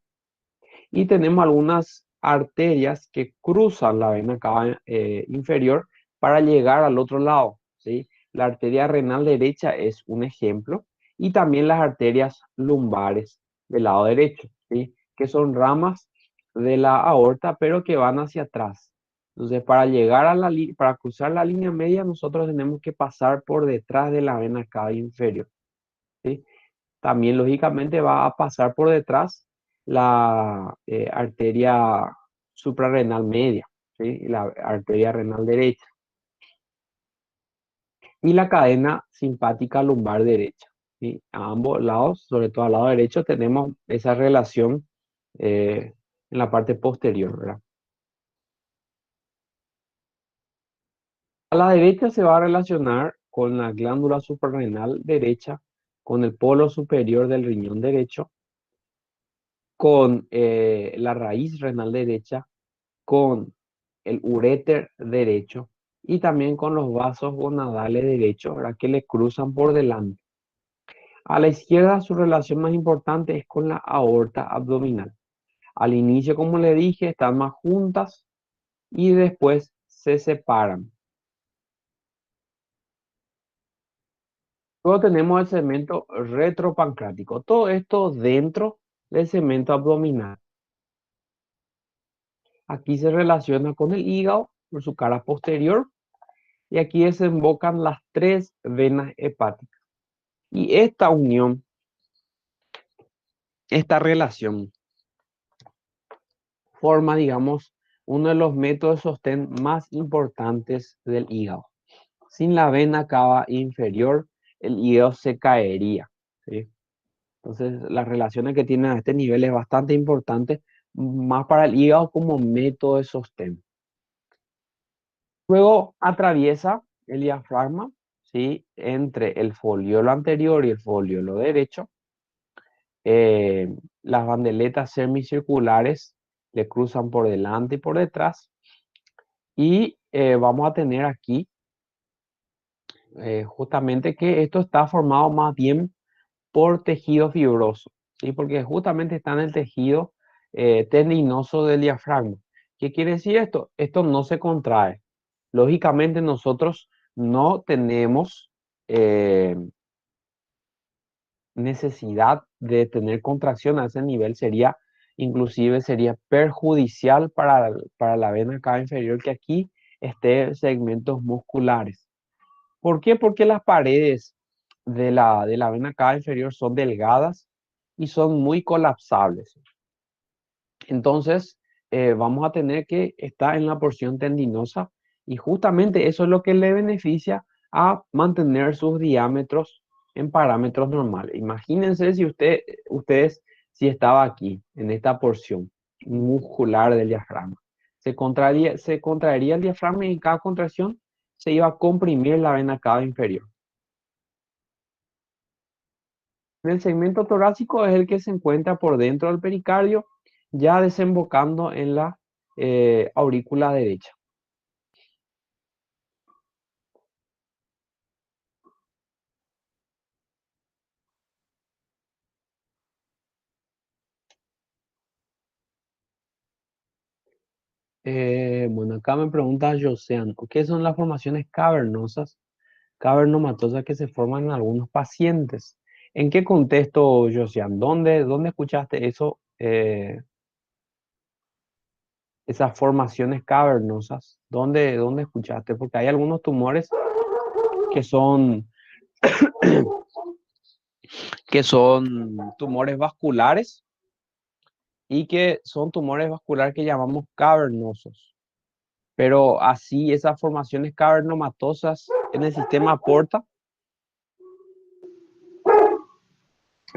y tenemos algunas arterias que cruzan la vena cava inferior para llegar al otro lado, ¿sí? La arteria renal derecha es un ejemplo y también las arterias lumbares del lado derecho, ¿sí? Que son ramas de la aorta pero que van hacia atrás. Entonces, para llegar a para cruzar la línea media, nosotros tenemos que pasar por detrás de la vena cava inferior, ¿sí? También lógicamente va a pasar por detrás la arteria suprarrenal media, ¿sí? Y la arteria renal derecha y la cadena simpática lumbar derecha, ¿sí? A ambos lados, sobre todo al lado derecho, tenemos esa relación en la parte posterior, ¿verdad? A la derecha se va a relacionar con la glándula suprarrenal derecha, con el polo superior del riñón derecho, con la raíz renal derecha, con el uréter derecho y también con los vasos gonadales derechos, ¿verdad? Que le cruzan por delante. A la izquierda su relación más importante es con la aorta abdominal. Al inicio, como le dije, están más juntas y después se separan. Luego tenemos el segmento retropancrático. Todo esto dentro del segmento abdominal. Aquí se relaciona con el hígado por su cara posterior y aquí desembocan las tres venas hepáticas. Y esta unión, esta relación, forma, digamos, uno de los métodos de sostén más importantes del hígado. Sin la vena cava inferior, el hígado se caería, ¿sí? Entonces, las relaciones que tienen a este nivel es bastante importante, más para el hígado como método de sostén. Luego atraviesa el diafragma, ¿sí? Entre el foliolo anterior y el foliolo derecho. Las bandeletas semicirculares le cruzan por delante y por detrás. Y vamos a tener aquí justamente que esto está formado más bien por tejido fibroso, ¿sí? Porque justamente está en el tejido tendinoso del diafragma. ¿Qué quiere decir esto? Esto no se contrae. Lógicamente nosotros no tenemos necesidad de tener contracción a ese nivel, inclusive sería perjudicial para la vena cava inferior que aquí esté segmentos musculares. ¿Por qué? Porque las paredes de la vena cava inferior son delgadas y son muy colapsables. Entonces, vamos a tener que estar en la porción tendinosa y justamente eso es lo que le beneficia a mantener sus diámetros en parámetros normales. Imagínense si ustedes, si estaba aquí, en esta porción muscular del diafragma, se contraería el diafragma y en cada contracción se iba a comprimir la vena cava inferior. El segmento torácico es el que se encuentra por dentro del pericardio, ya desembocando en la aurícula derecha. Bueno, acá me pregunta Josean, ¿qué son las formaciones cavernosas, cavernomatosas que se forman en algunos pacientes? ¿En qué contexto, Josean? ¿Dónde escuchaste eso, esas formaciones cavernosas? ¿Dónde escuchaste? Porque hay algunos tumores que son, que son tumores vasculares y que son tumores vasculares que llamamos cavernosos. Pero así esas formaciones cavernomatosas en el sistema porta,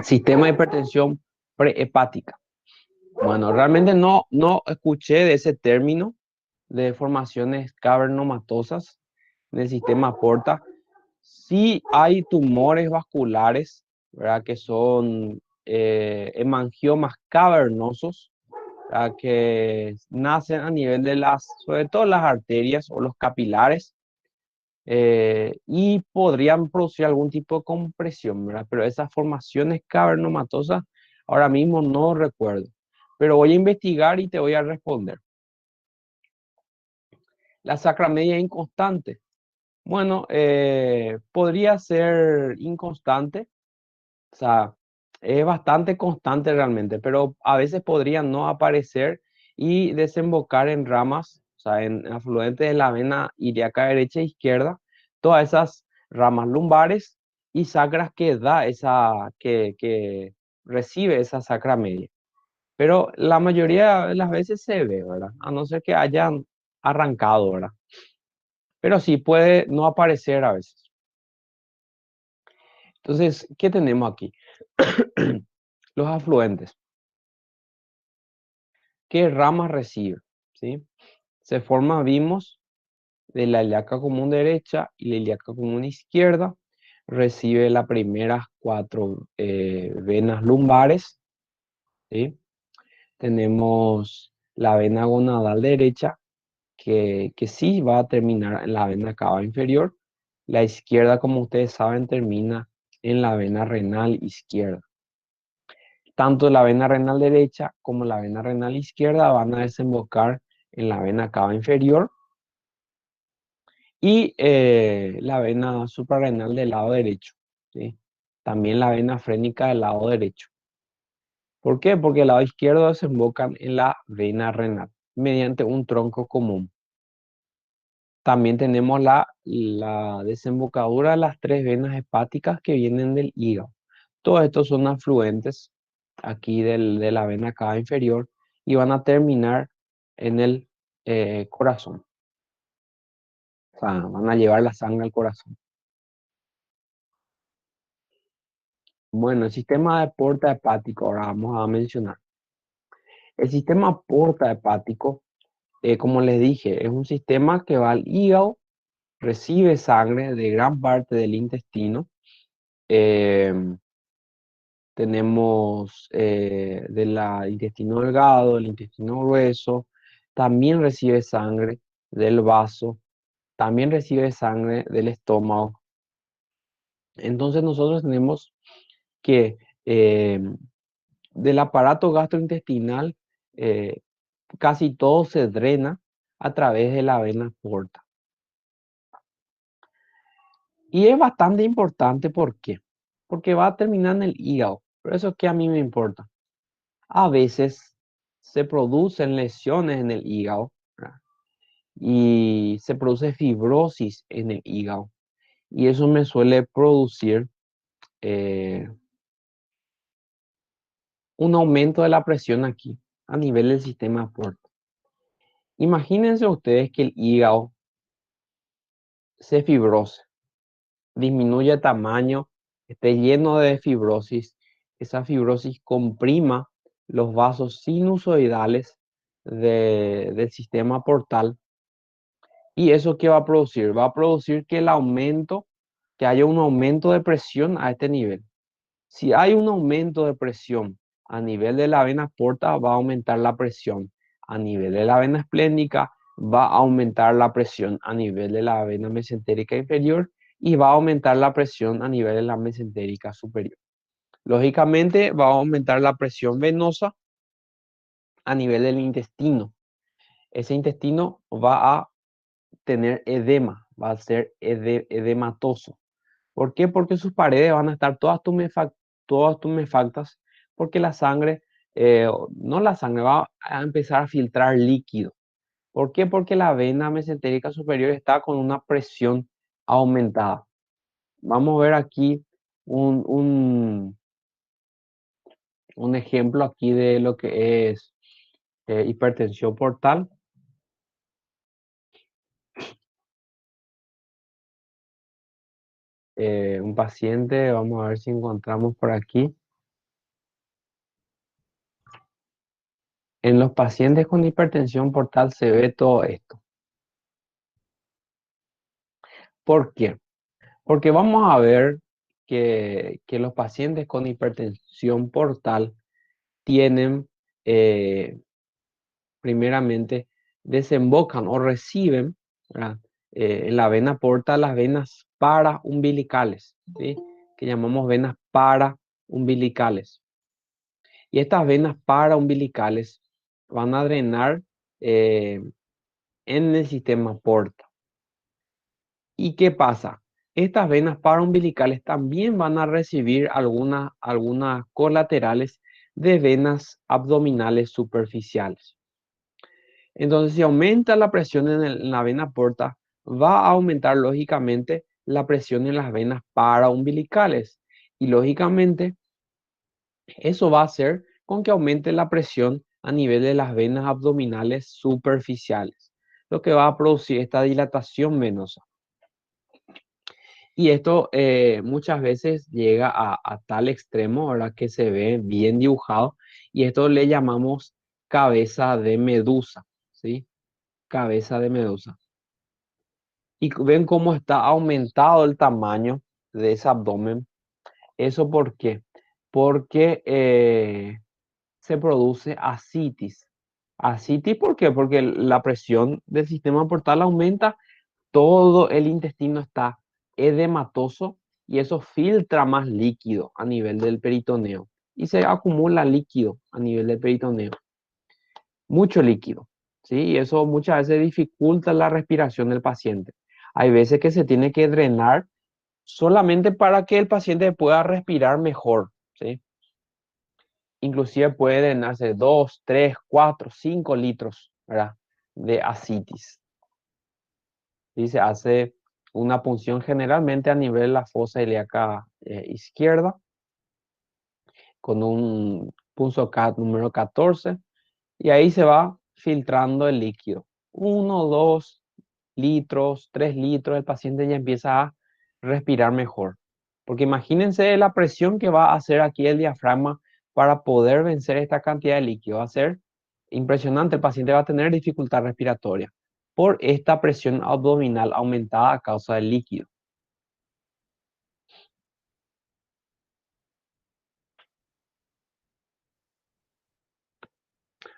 sistema de hipertensión prehepática. Bueno, realmente no escuché de ese término de formaciones cavernomatosas en el sistema porta. Sí hay tumores vasculares, ¿verdad? Que son hemangiomas cavernosos, ¿verdad? Que nacen a nivel de sobre todo las arterias o los capilares, y podrían producir algún tipo de compresión, ¿verdad? Pero esas formaciones cavernomatosas ahora mismo no recuerdo. Pero voy a investigar y te voy a responder. La sacramedia inconstante. Bueno, podría ser inconstante, o sea, es bastante constante realmente, pero a veces podría no aparecer y desembocar en ramas, o sea, en afluentes de la vena ilíaca derecha e izquierda, todas esas ramas lumbares y sacras que que recibe esa sacra media. Pero la mayoría de las veces se ve, ¿verdad? A no ser que hayan arrancado, ¿verdad? Pero sí puede no aparecer a veces. Entonces, ¿qué tenemos aquí? Los afluentes. ¿Qué ramas recibe? ¿Sí? Se forma, vimos, de la ilíaca común derecha y la ilíaca común izquierda. Recibe las primeras cuatro venas lumbares. ¿Sí? Tenemos la vena gonadal derecha, que sí va a terminar en la vena cava inferior. La izquierda, como ustedes saben, termina en la vena renal izquierda. Tanto la vena renal derecha como la vena renal izquierda van a desembocar en la vena cava inferior y la vena suprarrenal del lado derecho, ¿sí? También la vena frénica del lado derecho. ¿Por qué? Porque el lado izquierdo desembocan en la vena renal mediante un tronco común. También tenemos la desembocadura de las tres venas hepáticas que vienen del hígado. Todos estos son afluentes aquí de la vena cava inferior y van a terminar en el corazón. O sea, van a llevar la sangre al corazón. Bueno, el sistema de porta hepático, ahora vamos a mencionar. El sistema porta hepático, como les dije, es un sistema que va al hígado, recibe sangre de gran parte del intestino. em, Tenemos del intestino delgado, el intestino grueso, también recibe sangre del vaso, también recibe sangre del estómago. Entonces nosotros tenemos que del aparato gastrointestinal eh, casi todo se drena a través de la vena porta. Y es bastante importante, ¿por qué? Porque va a terminar en el hígado. Por eso es que a mí me importa. A veces se producen lesiones en el hígado, ¿verdad? Y se produce fibrosis en el hígado. Y eso me suele producir un aumento de la presión aquí a nivel del sistema porta. Imagínense ustedes que el hígado se fibrose, disminuye de tamaño, esté lleno de fibrosis, esa fibrosis comprima los vasos sinusoidales del sistema portal. ¿Y eso qué va a producir? Va a producir que haya un aumento de presión a este nivel. Si hay un aumento de presión a nivel de la vena porta, va a aumentar la presión. A nivel de la vena esplénica, va a aumentar la presión a nivel de la vena mesentérica inferior y va a aumentar la presión a nivel de la mesentérica superior. Lógicamente, va a aumentar la presión venosa a nivel del intestino. Ese intestino va a tener edema, va a ser edematoso. ¿Por qué? Porque sus paredes van a estar todas tumefactas, porque la sangre, no la sangre, va a empezar a filtrar líquido. ¿Por qué? Porque la vena mesentérica superior está con una presión aumentada. Vamos a ver aquí un, un, un ejemplo aquí de lo que es hipertensión portal. Un paciente, vamos a ver si encontramos por aquí. En los pacientes con hipertensión portal se ve todo esto. ¿Por qué? Porque vamos a ver que los pacientes con hipertensión portal tienen, primeramente, desembocan o reciben, ¿verdad? En la vena portal las venas paraumbilicales, ¿sí? Que llamamos venas paraumbilicales. Y estas venas paraumbilicales van a drenar eh, en el sistema porta. ¿Y qué pasa? Estas venas paraumbilicales también van a recibir algunas colaterales de venas abdominales superficiales. Entonces, si aumenta la presión en la vena porta, va a aumentar lógicamente la presión en las venas paraumbilicales. Y lógicamente, eso va a hacer con que aumente la presión a nivel de las venas abdominales superficiales, lo que va a producir esta dilatación venosa. Y esto muchas veces llega a tal extremo, ¿verdad? Que se ve bien dibujado, y esto le llamamos cabeza de medusa, ¿sí? Cabeza de medusa. Y ven cómo está aumentado el tamaño de ese abdomen. ¿Eso por qué? Porque se produce ascitis. ¿Ascitis por qué? Porque la presión del sistema portal aumenta, todo el intestino está edematoso y eso filtra más líquido a nivel del peritoneo y se acumula líquido a nivel del peritoneo, mucho líquido, ¿sí? Y eso muchas veces dificulta la respiración del paciente. Hay veces que se tiene que drenar solamente para que el paciente pueda respirar mejor, ¿sí? Inclusive puede drenarse 2, 3, 4, 5 litros, ¿verdad? De ascitis. Y se hace una punción generalmente a nivel de la fosa ilíaca izquierda con un punzocat número 14 y ahí se va filtrando el líquido. 1, 2 litros, 3 litros, el paciente ya empieza a respirar mejor. Porque imagínense la presión que va a hacer aquí el diafragma para poder vencer esta cantidad de líquido. Va a ser impresionante, el paciente va a tener dificultad respiratoria por esta presión abdominal aumentada a causa del líquido.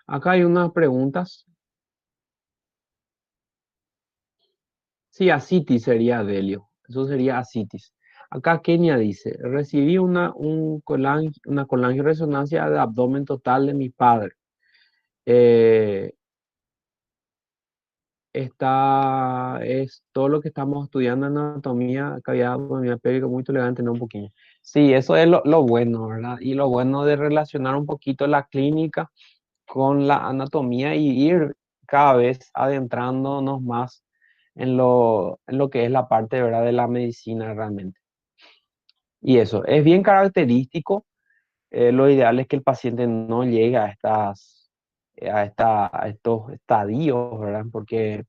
Acá hay unas preguntas. Sí, ascitis sería Delio. Eso sería ascitis. Acá Kenia dice, recibí una colangioresonancia de abdomen total de mi padre. Eh, es todo lo que estamos estudiando en anatomía, cavidad abdominal pélvica muy tolerante, no un poquito. Sí, eso es lo bueno, ¿verdad? Y lo bueno de relacionar un poquito la clínica con la anatomía y ir cada vez adentrándonos más en lo que es la parte, ¿verdad? De la medicina realmente. Y eso, es bien característico lo ideal es que el paciente no llegue a estos estadios, ¿verdad? Porque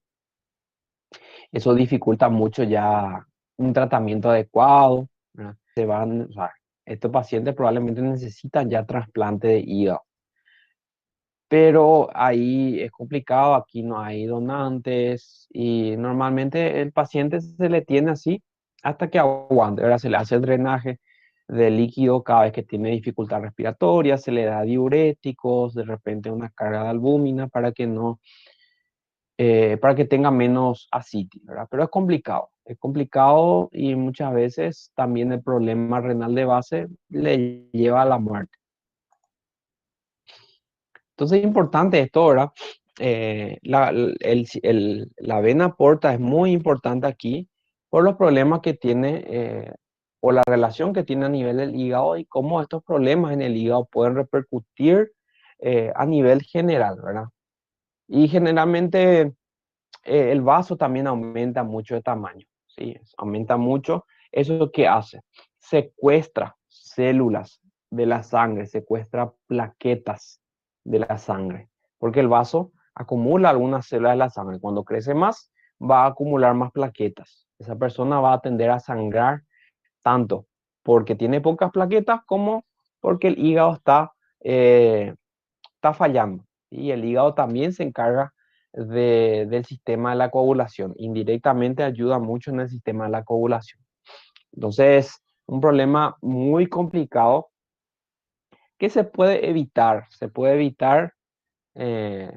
eso dificulta mucho ya un tratamiento adecuado, ¿verdad? O sea, estos pacientes probablemente necesitan ya trasplante de hígado. Pero ahí es complicado, aquí no hay donantes y normalmente el paciente se le tiene así hasta que aguante, ¿verdad? Se le hace el drenaje de líquido cada vez que tiene dificultad respiratoria, se le da diuréticos, de repente una carga de albúmina para que tenga menos ascitis, ¿verdad? Pero es complicado y muchas veces también el problema renal de base le lleva a la muerte. Entonces es importante esto, ¿verdad? La vena porta es muy importante aquí por los problemas que tiene o la relación que tiene a nivel del hígado y cómo estos problemas en el hígado pueden repercutir a nivel general, ¿verdad? Y generalmente el vaso también aumenta mucho de tamaño, ¿sí? Aumenta mucho. ¿Eso qué hace? Secuestra células de la sangre, secuestra plaquetas de la sangre, porque el vaso acumula algunas células de la sangre. Cuando crece más, va a acumular más plaquetas. Esa persona va a tender a sangrar tanto porque tiene pocas plaquetas como porque el hígado está fallando. Y el hígado también se encarga del sistema de la coagulación. Indirectamente ayuda mucho en el sistema de la coagulación. Entonces, un problema muy complicado que se puede evitar. Se puede evitar eh,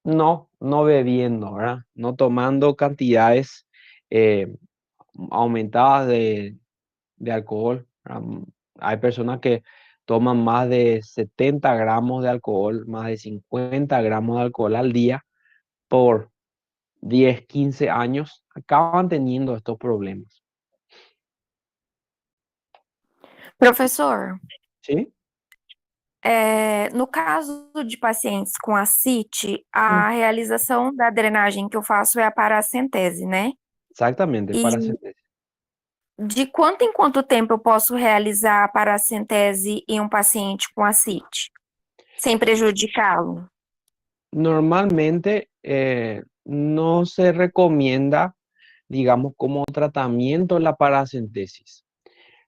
no bebiendo, ¿verdad? No tomando cantidades eh, aumentadas de alcohol. ¿Verdad? Hay personas que toman más de 70 gramos de alcohol, más de 50 gramos de alcohol al día por 10 15 años, acaban teniendo estos problemas. Professor, ¿Sí? no caso de pacientes com ascite, Mm. a realização da drenagem que eu faço é a paracentese, né? Exactamente, E paracentesia. de quanto em quanto tempo eu posso realizar a paracentese em um paciente com ascite, sem prejudicá-lo? Normalmente no se recomienda, digamos, como tratamiento la paracentesis.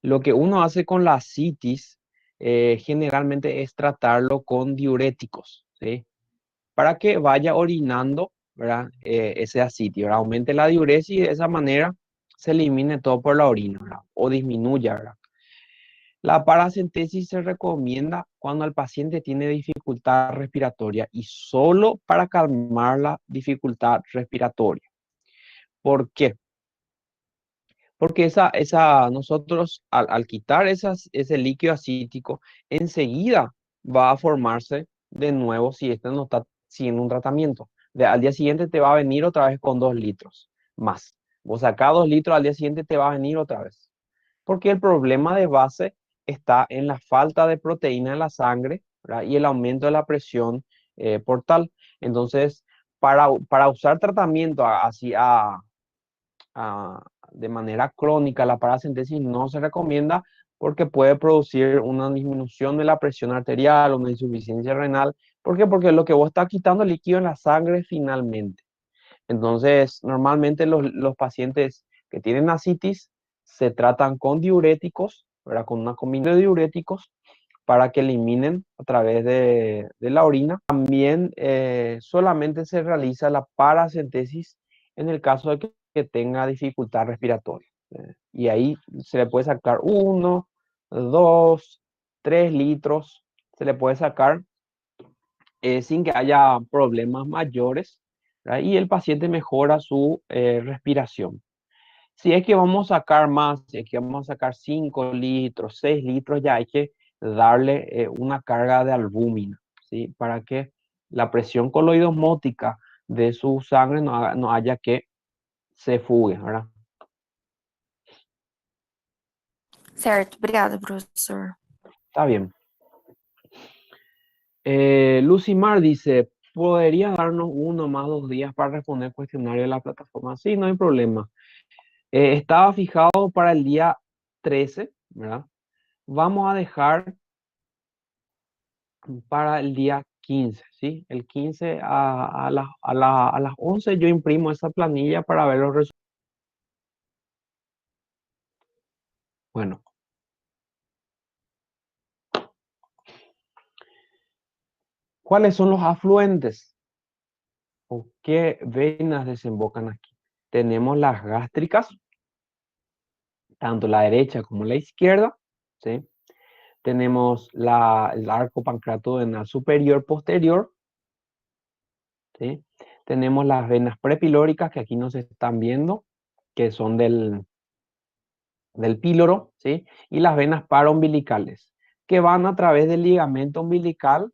Lo que uno hace con la citis generalmente es tratarlo con diuréticos, ¿sí? Para que vaya orinando, ¿verdad? Ese ascitis, ¿verdad? Aumente la diuresis y de esa manera se elimine todo por la orina, ¿verdad? O disminuya, ¿verdad? La paracentesis se recomienda cuando el paciente tiene dificultad respiratoria y solo para calmar la dificultad respiratoria. ¿Por qué? Porque nosotros al quitar ese líquido acítico, enseguida va a formarse de nuevo si este no está siguiendo un tratamiento. Al día siguiente te va a venir otra vez con 2 litros más. Vos sacás 2 litros, al día siguiente te va a venir otra vez. Porque el problema de base está en la falta de proteína en la sangre, ¿verdad? Y el aumento de la presión portal. Entonces, para usar tratamiento así de manera crónica, la paracentesis no se recomienda porque puede producir una disminución de la presión arterial, una insuficiencia renal. ¿Por qué? Porque lo que vos estás quitando líquido en la sangre finalmente. Entonces, normalmente los pacientes que tienen ascitis se tratan con diuréticos, ¿verdad? Con una combinación de diuréticos para que eliminen a través de la orina. También solamente se realiza la paracentesis en el caso de que tenga dificultad respiratoria. Y ahí se le puede sacar 1, 2, 3 litros, se le puede sacar sin que haya problemas mayores, ¿verdad? Y el paciente mejora su respiración. Si es que vamos a sacar más, si es que vamos a sacar 5 litros, 6 litros, ya hay que darle una carga de albúmina, ¿sí? Para que la presión coloidosmótica de su sangre no haya que se fugue, ¿verdad? Certo, obrigada, professor. Está bien. Lucimar dice, ¿podría darnos 1 más 2 días para responder cuestionario de la plataforma? Sí, no hay problema. Estaba fijado para el día 13, ¿verdad? Vamos a dejar para el día 15, ¿sí? El 15 a las 11 yo imprimo esa planilla para ver los resultados. Bueno, ¿cuáles son los afluentes? ¿O qué venas desembocan aquí? Tenemos las gástricas, tanto la derecha como la izquierda, ¿sí? Tenemos el arco pancreatodenal superior posterior, ¿sí? Tenemos las venas prepilóricas que aquí no se están viendo, que son del píloro, ¿sí? Y las venas paraumbilicales, que van a través del ligamento umbilical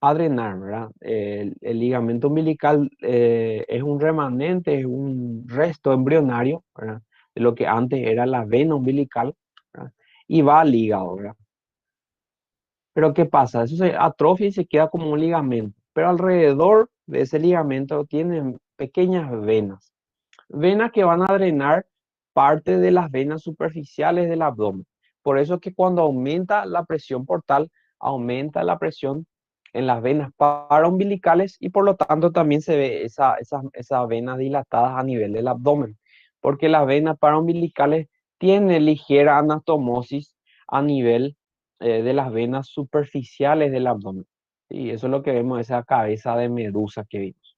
a drenar, ¿verdad? El ligamento umbilical es un remanente, es un resto embrionario, ¿verdad? De lo que antes era la vena umbilical, ¿verdad? Y va al hígado, ¿verdad? Pero ¿qué pasa? Eso se atrofia y se queda como un ligamento, pero alrededor de ese ligamento tienen pequeñas venas, venas que van a drenar parte de las venas superficiales del abdomen. Por eso es que cuando aumenta la presión portal, aumenta la presión en las venas paraumbilicales y por lo tanto también se ve esas venas dilatadas a nivel del abdomen, porque las venas paraumbilicales tienen ligera anastomosis a nivel de las venas superficiales del abdomen. Y eso es lo que vemos, esa cabeza de medusa que vimos.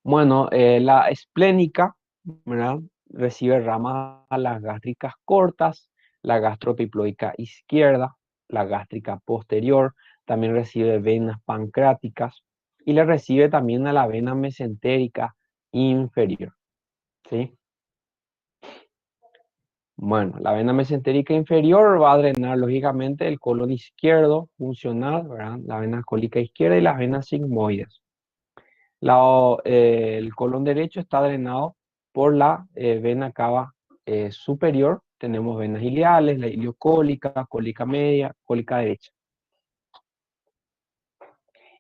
Bueno, la esplénica, ¿verdad? Recibe ramas a las gástricas cortas, la gastropiploica izquierda, la gástrica posterior, también recibe venas pancreáticas y le recibe también a la vena mesentérica inferior, ¿sí? Bueno, la vena mesentérica inferior va a drenar lógicamente el colon izquierdo funcional, ¿verdad? La vena cólica izquierda y las venas sigmoides. El colon derecho está drenado por la vena cava superior. Tenemos venas ileales, la iliocólica, cólica media, cólica derecha.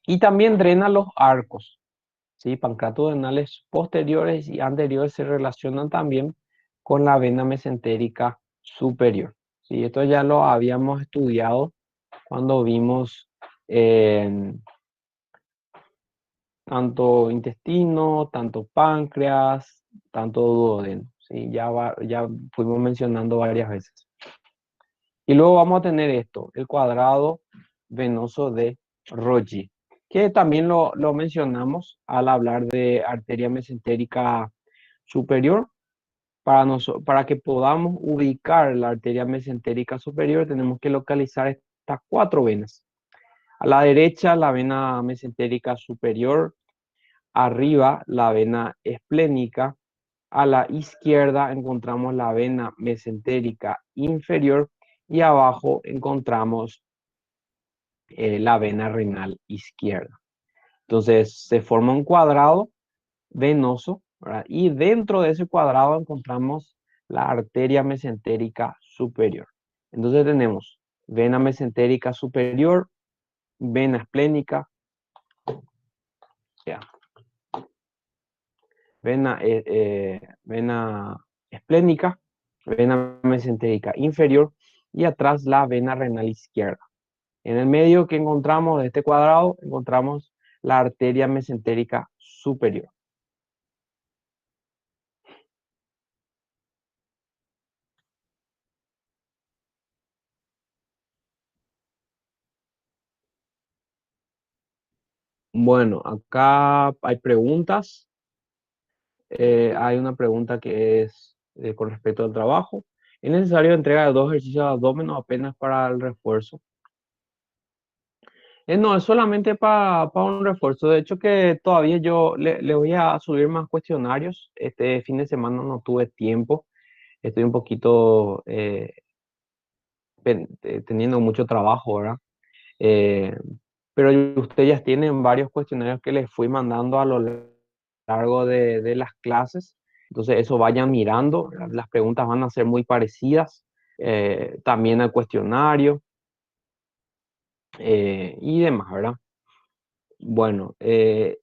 Y también drena los arcos, ¿sí? Pancreatodenales posteriores y anteriores se relacionan también con la vena mesentérica superior, ¿sí? Esto ya lo habíamos estudiado cuando vimos tanto intestino, tanto páncreas, tanto duodeno, ¿sí? Ya fuimos mencionando varias veces. Y luego vamos a tener esto, el cuadrado venoso de Roggi, que también lo mencionamos al hablar de arteria mesentérica superior. Para que podamos ubicar la arteria mesentérica superior, tenemos que localizar estas cuatro venas. A la derecha, la vena mesentérica superior, arriba la vena esplénica, a la izquierda encontramos la vena mesentérica inferior y abajo encontramos la vena renal izquierda. Entonces se forma un cuadrado venoso, ¿verdad? Y dentro de ese cuadrado encontramos la arteria mesentérica superior. Entonces tenemos vena mesentérica superior, vena esplénica, ya, vena esplénica, vena mesentérica inferior y atrás la vena renal izquierda. En el medio que encontramos de este cuadrado, encontramos la arteria mesentérica superior. Bueno, acá hay preguntas. Hay una pregunta que es con respecto al trabajo. ¿Es necesario entrega de 2 ejercicios de abdomen o apenas para el refuerzo? No, es solamente para un refuerzo. De hecho, que todavía yo le voy a subir más cuestionarios. Este fin de semana no tuve tiempo. Estoy un poquito teniendo mucho trabajo, ¿verdad? Eh, pero ustedes ya tienen varios cuestionarios que les fui mandando a lo largo de las clases. Entonces, eso vayan mirando. ¿Verdad? Las preguntas van a ser muy parecidas. También al cuestionario y demás, ¿verdad? Bueno,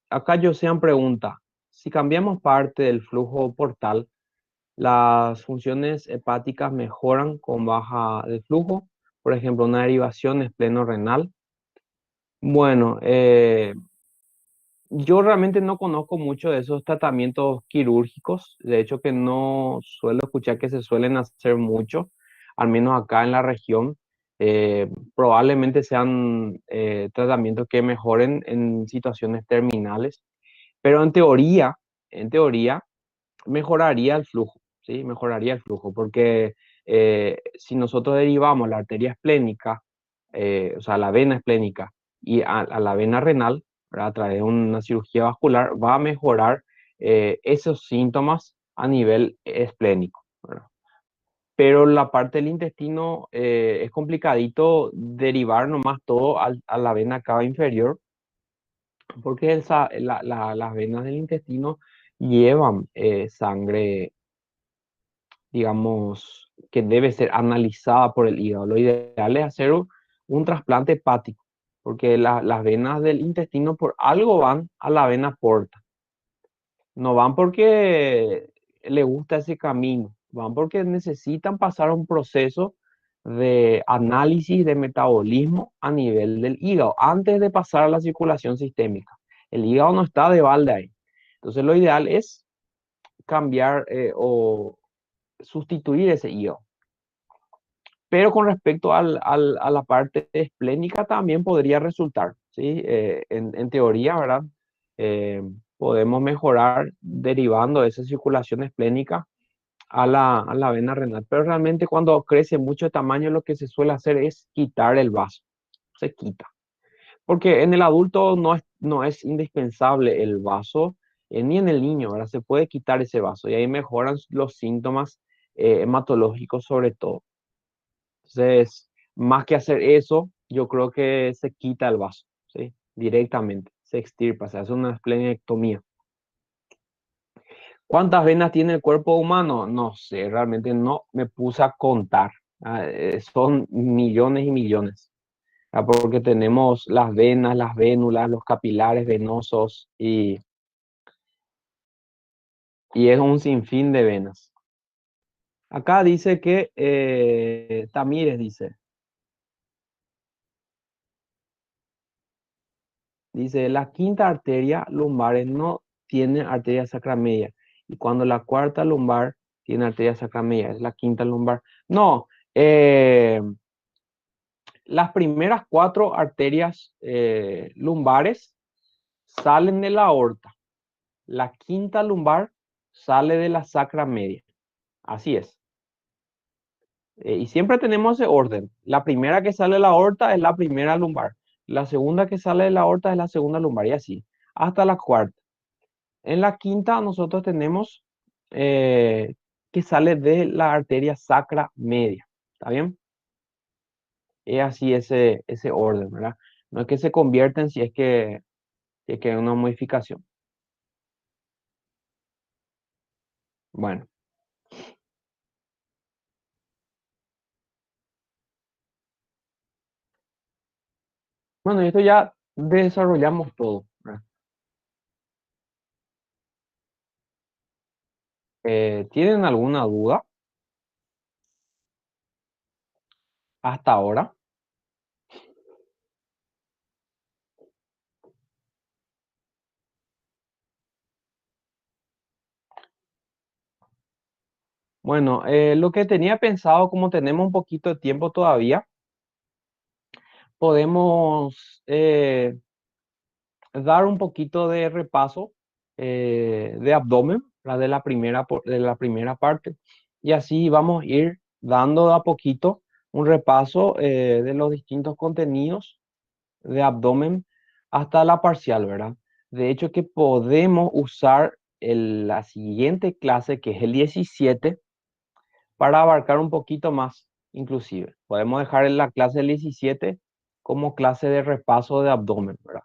acá Josean pregunta, si cambiamos parte del flujo portal, ¿las funciones hepáticas mejoran con baja de flujo por ejemplo, una derivación espleno-renal. Bueno, yo realmente no conozco mucho de esos tratamientos quirúrgicos, de hecho que no suelo escuchar que se suelen hacer mucho, al menos acá en la región. Probablemente sean tratamientos que mejoren en situaciones terminales, pero en teoría, mejoraría el flujo, ¿sí? Mejoraría el flujo, porque si nosotros derivamos la arteria esplénica, o sea, la vena esplénica, y a la vena renal, ¿verdad? A través de una cirugía vascular, va a mejorar esos síntomas a nivel esplénico, ¿verdad? Pero la parte del intestino es complicadito derivar nomás todo a la vena cava inferior, porque las venas del intestino llevan sangre, digamos, que debe ser analizada por el hígado. Lo ideal es hacer un trasplante hepático, porque las venas del intestino por algo van a la vena porta. No van porque le gusta ese camino, van porque necesitan pasar un proceso de análisis de metabolismo a nivel del hígado antes de pasar a la circulación sistémica. El hígado no está de balde ahí. Entonces lo ideal es cambiar o sustituir ese hígado. Pero con respecto a la parte esplénica también podría resultar, ¿sí? En teoría, ¿verdad? Eh, Podemos mejorar derivando esa circulación esplénica a la vena renal. Pero realmente cuando crece mucho de tamaño lo que se suele hacer es quitar el vaso, se quita. Porque en el adulto no es indispensable el vaso, ni en el niño, ¿verdad? Se puede quitar ese vaso y ahí mejoran los síntomas hematológicos sobre todo. Entonces, más que hacer eso, yo creo que se quita el vaso, ¿sí? Directamente, se extirpa, se hace una esplenectomía. ¿Cuántas venas tiene el cuerpo humano? No sé, realmente no me puse a contar. Son millones y millones. Porque tenemos las venas, las vénulas, los capilares venosos y es un sinfín de venas. Acá dice que Tamírez dice, la quinta arteria lumbar no tiene arteria sacramedia. Y cuando la cuarta lumbar tiene arteria sacramedia, es la quinta lumbar. No, las primeras cuatro arterias lumbares salen de la aorta. La quinta lumbar sale de la sacra media. Así es. Y siempre tenemos ese orden. La primera que sale de la aorta es la primera lumbar. La segunda que sale de la aorta es la segunda lumbar y así. Hasta la cuarta. En la quinta nosotros tenemos que sale de la arteria sacra media. ¿Está bien? Es así ese orden, ¿verdad? No es que se convierten si es que hay una modificación. Bueno, bueno, y esto ya desarrollamos todo, ¿verdad? ¿Tienen alguna duda hasta ahora? Bueno, lo que tenía pensado, como tenemos un poquito de tiempo todavía, podemos dar un poquito de repaso de abdomen, la de la de la primera parte, y así vamos a ir dando de a poquito un repaso de los distintos contenidos de abdomen hasta la parcial, ¿verdad? De hecho, que podemos usar la siguiente clase, que es el 17 para abarcar un poquito más, inclusive. Podemos dejar en la clase del 17 como clase de repaso de abdomen, ¿verdad?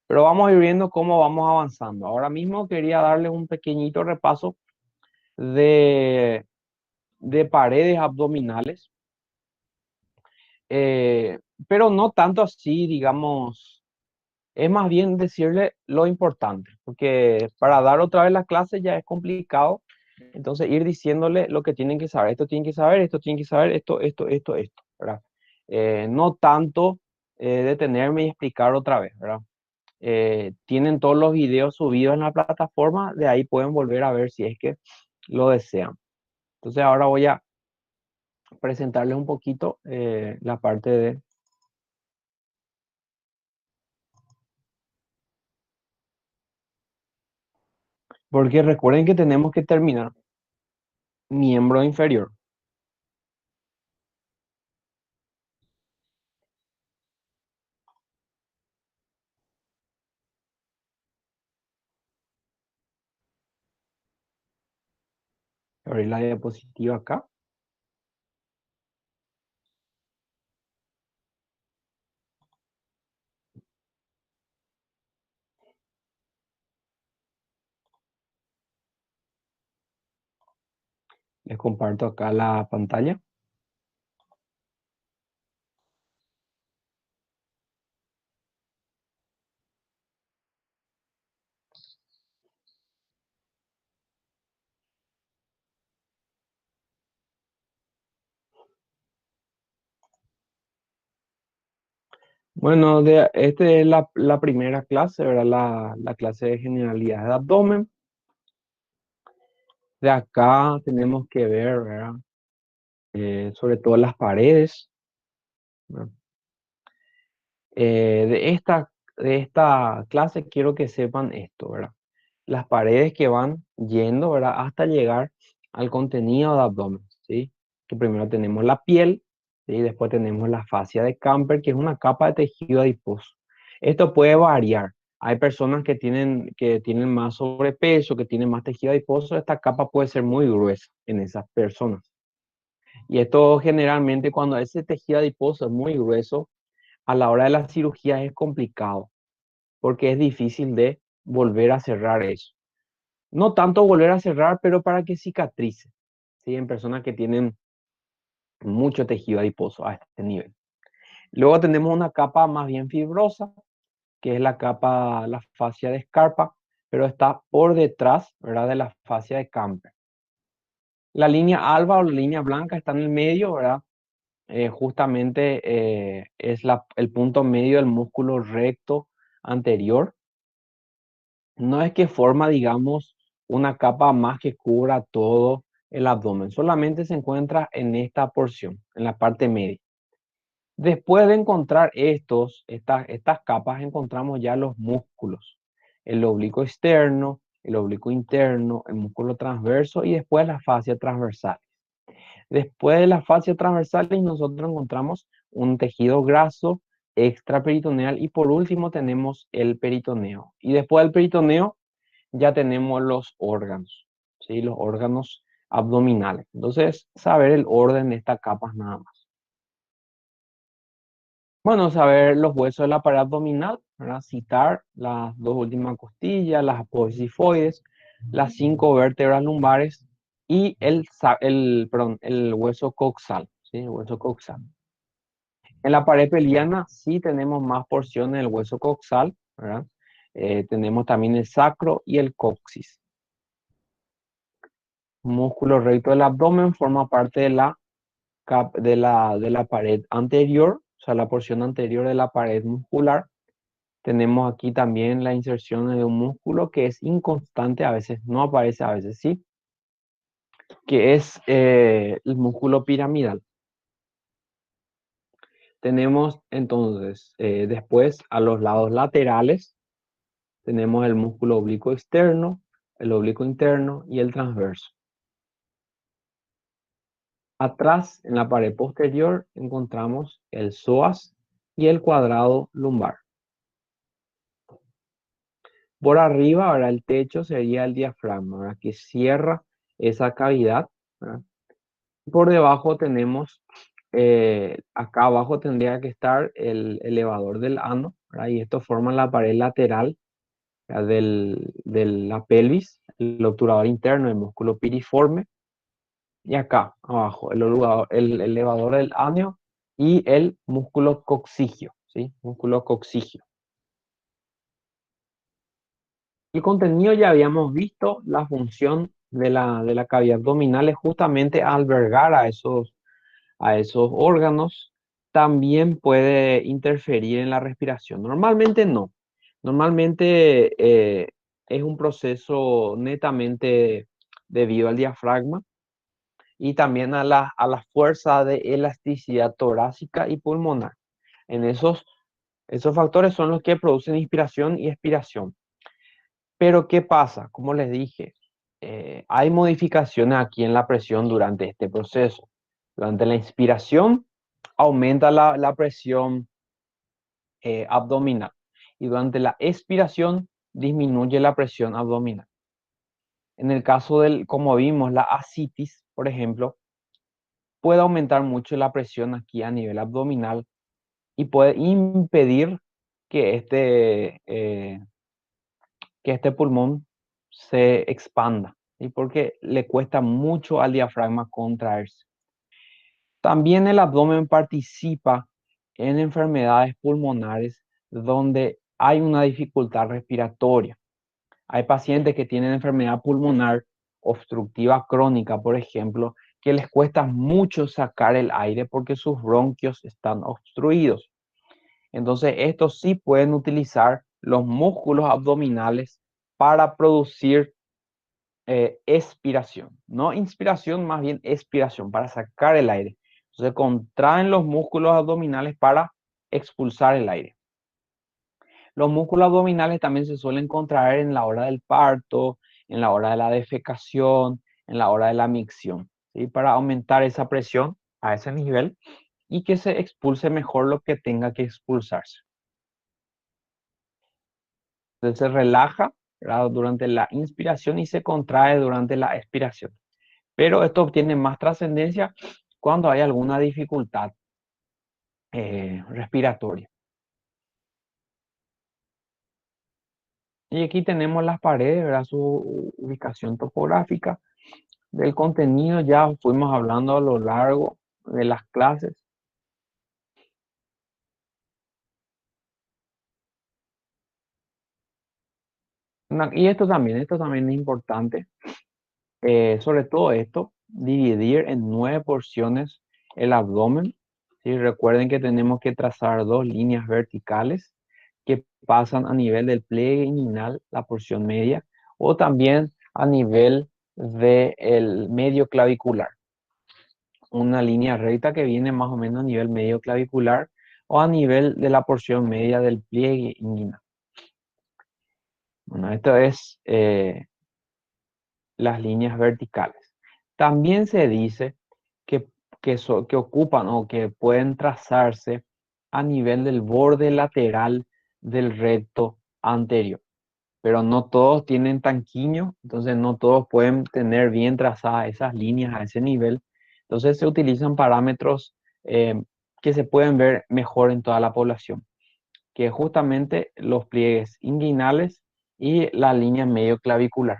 Pero vamos a ir viendo cómo vamos avanzando. Ahora mismo quería darles un pequeñito repaso de, de paredes abdominales, eh, pero no tanto así, digamos, es más bien decirle lo importante, porque para dar otra vez la clase ya es complicado, entonces ir diciéndole lo que tienen que saber, esto tienen que saber, esto tienen que saber, esto, ¿verdad? No tanto detenerme y explicar otra vez, ¿verdad? Tienen todos los videos subidos en la plataforma, de ahí pueden volver a ver si es que lo desean. Entonces ahora voy a presentarles un poquito la parte de... Porque recuerden que tenemos que terminar miembro inferior. Abrir la diapositiva acá. Les comparto acá la pantalla. Bueno, esta es la primera clase, ¿verdad? La clase de generalidades de abdomen. De acá tenemos que ver, ¿verdad? Sobre todo las paredes, ¿verdad? De esta clase quiero que sepan esto, ¿verdad? Las paredes que van yendo, ¿verdad? Hasta llegar al contenido del abdomen, ¿sí? Que primero tenemos la piel, ¿sí? Después tenemos la fascia de Camper, que es una capa de tejido adiposo. Esto puede variar. Hay personas que tienen más sobrepeso, que tienen más tejido adiposo. Esta capa puede ser muy gruesa en esas personas. Y esto generalmente cuando ese tejido adiposo es muy grueso, a la hora de la cirugía es complicado, porque es difícil de volver a cerrar eso. No tanto volver a cerrar, pero para que cicatrice, ¿sí? En personas que tienen mucho tejido adiposo a este nivel. Luego tenemos una capa más bien fibrosa, que es la fascia de Scarpa, pero está por detrás, ¿verdad? De la fascia de Camper. La línea alba o la línea blanca está en el medio, ¿verdad? Justamente es el punto medio del músculo recto anterior. No es que forma, digamos, una capa más que cubra todo el abdomen, solamente se encuentra en esta porción, en la parte media. Después de encontrar estas capas, encontramos ya los músculos, el oblicuo externo, el oblicuo interno, el músculo transverso y después la fascia transversal. Después de la fascia transversal nosotros encontramos un tejido graso extraperitoneal y por último tenemos el peritoneo. Y después del peritoneo ya tenemos los órganos, ¿sí? Los órganos abdominales. Entonces, saber el orden de estas capas nada más. Bueno, saber los huesos de la pared abdominal, ¿verdad? Citar las dos últimas costillas, las apófisis, las 5 vértebras lumbares y el hueso coxal, ¿sí? El hueso coxal. En la pared peliana sí tenemos más porciones del hueso coxal, ¿verdad? Tenemos también el sacro y el coxis. Músculo recto del abdomen forma parte de la pared anterior, o sea, la porción anterior de la pared muscular. Tenemos aquí también la inserción de un músculo que es inconstante, a veces no aparece, a veces sí, que es el músculo piramidal. Tenemos entonces después a los lados laterales, tenemos el músculo oblicuo externo, el oblicuo interno y el transverso. Atrás, en la pared posterior, encontramos el psoas y el cuadrado lumbar. Por arriba, ahora el techo sería el diafragma, ¿verdad? Que cierra esa cavidad, ¿verdad? Por debajo tenemos, acá abajo tendría que estar el elevador del ano, ¿verdad? Y esto forma la pared lateral, ¿verdad? De la pelvis, el obturador interno, el músculo piriforme. Y acá abajo, el elevador del ano y el músculo coxigio, ¿sí? Músculo coxigio. El contenido ya habíamos visto, la función de la cavidad abdominal es justamente albergar a esos órganos. también puede interferir en la respiración. Normalmente no. Normalmente es un proceso netamente debido al diafragma y también a la fuerza de elasticidad torácica y pulmonar. En esos factores son los que producen inspiración y expiración. Pero ¿qué pasa? Como les dije, hay modificaciones aquí en la presión durante este proceso. Durante la inspiración aumenta la presión abdominal y durante la expiración disminuye la presión abdominal. En el caso del, como vimos, la ascitis, por ejemplo, puede aumentar mucho la presión aquí a nivel abdominal y puede impedir que que este pulmón se expanda, ¿sí? Porque le cuesta mucho al diafragma contraerse. También el abdomen participa en enfermedades pulmonares donde hay una dificultad respiratoria. Hay pacientes que tienen enfermedad pulmonar obstructiva crónica, por ejemplo, que les cuesta mucho sacar el aire porque sus bronquios están obstruidos. Entonces, estos sí pueden utilizar los músculos abdominales para producir expiración, no inspiración, más bien expiración, para sacar el aire. Entonces, contraen los músculos abdominales para expulsar el aire. Los músculos abdominales también se suelen contraer en la hora del parto, en la hora de la defecación, en la hora de la micción, ¿sí? Para aumentar esa presión a ese nivel y que se expulse mejor lo que tenga que expulsarse. Entonces se relaja, ¿verdad? Durante la inspiración y se contrae durante la expiración. Pero esto obtiene más trascendencia cuando hay alguna dificultad respiratoria. Y aquí tenemos las paredes, ¿verdad? Su ubicación topográfica. Del contenido ya fuimos hablando a lo largo de las clases. Y esto también es importante, sobre todo esto, dividir en 9 porciones el abdomen. ¿Sí? Recuerden que tenemos que trazar 2 líneas verticales que pasan a nivel del pliegue inguinal, la porción media, o también a nivel del medio clavicular. Una línea recta que viene más o menos a nivel medio clavicular o a nivel de la porción media del pliegue inguinal. Bueno, esto es las líneas verticales. También se dice que, que ocupan o que pueden trazarse a nivel del borde lateral del recto anterior, pero no todos tienen tanquiño, entonces no todos pueden tener bien trazadas esas líneas a ese nivel. Entonces se utilizan parámetros que se pueden ver mejor en toda la población, que es justamente los pliegues inguinales y la línea medio clavicular.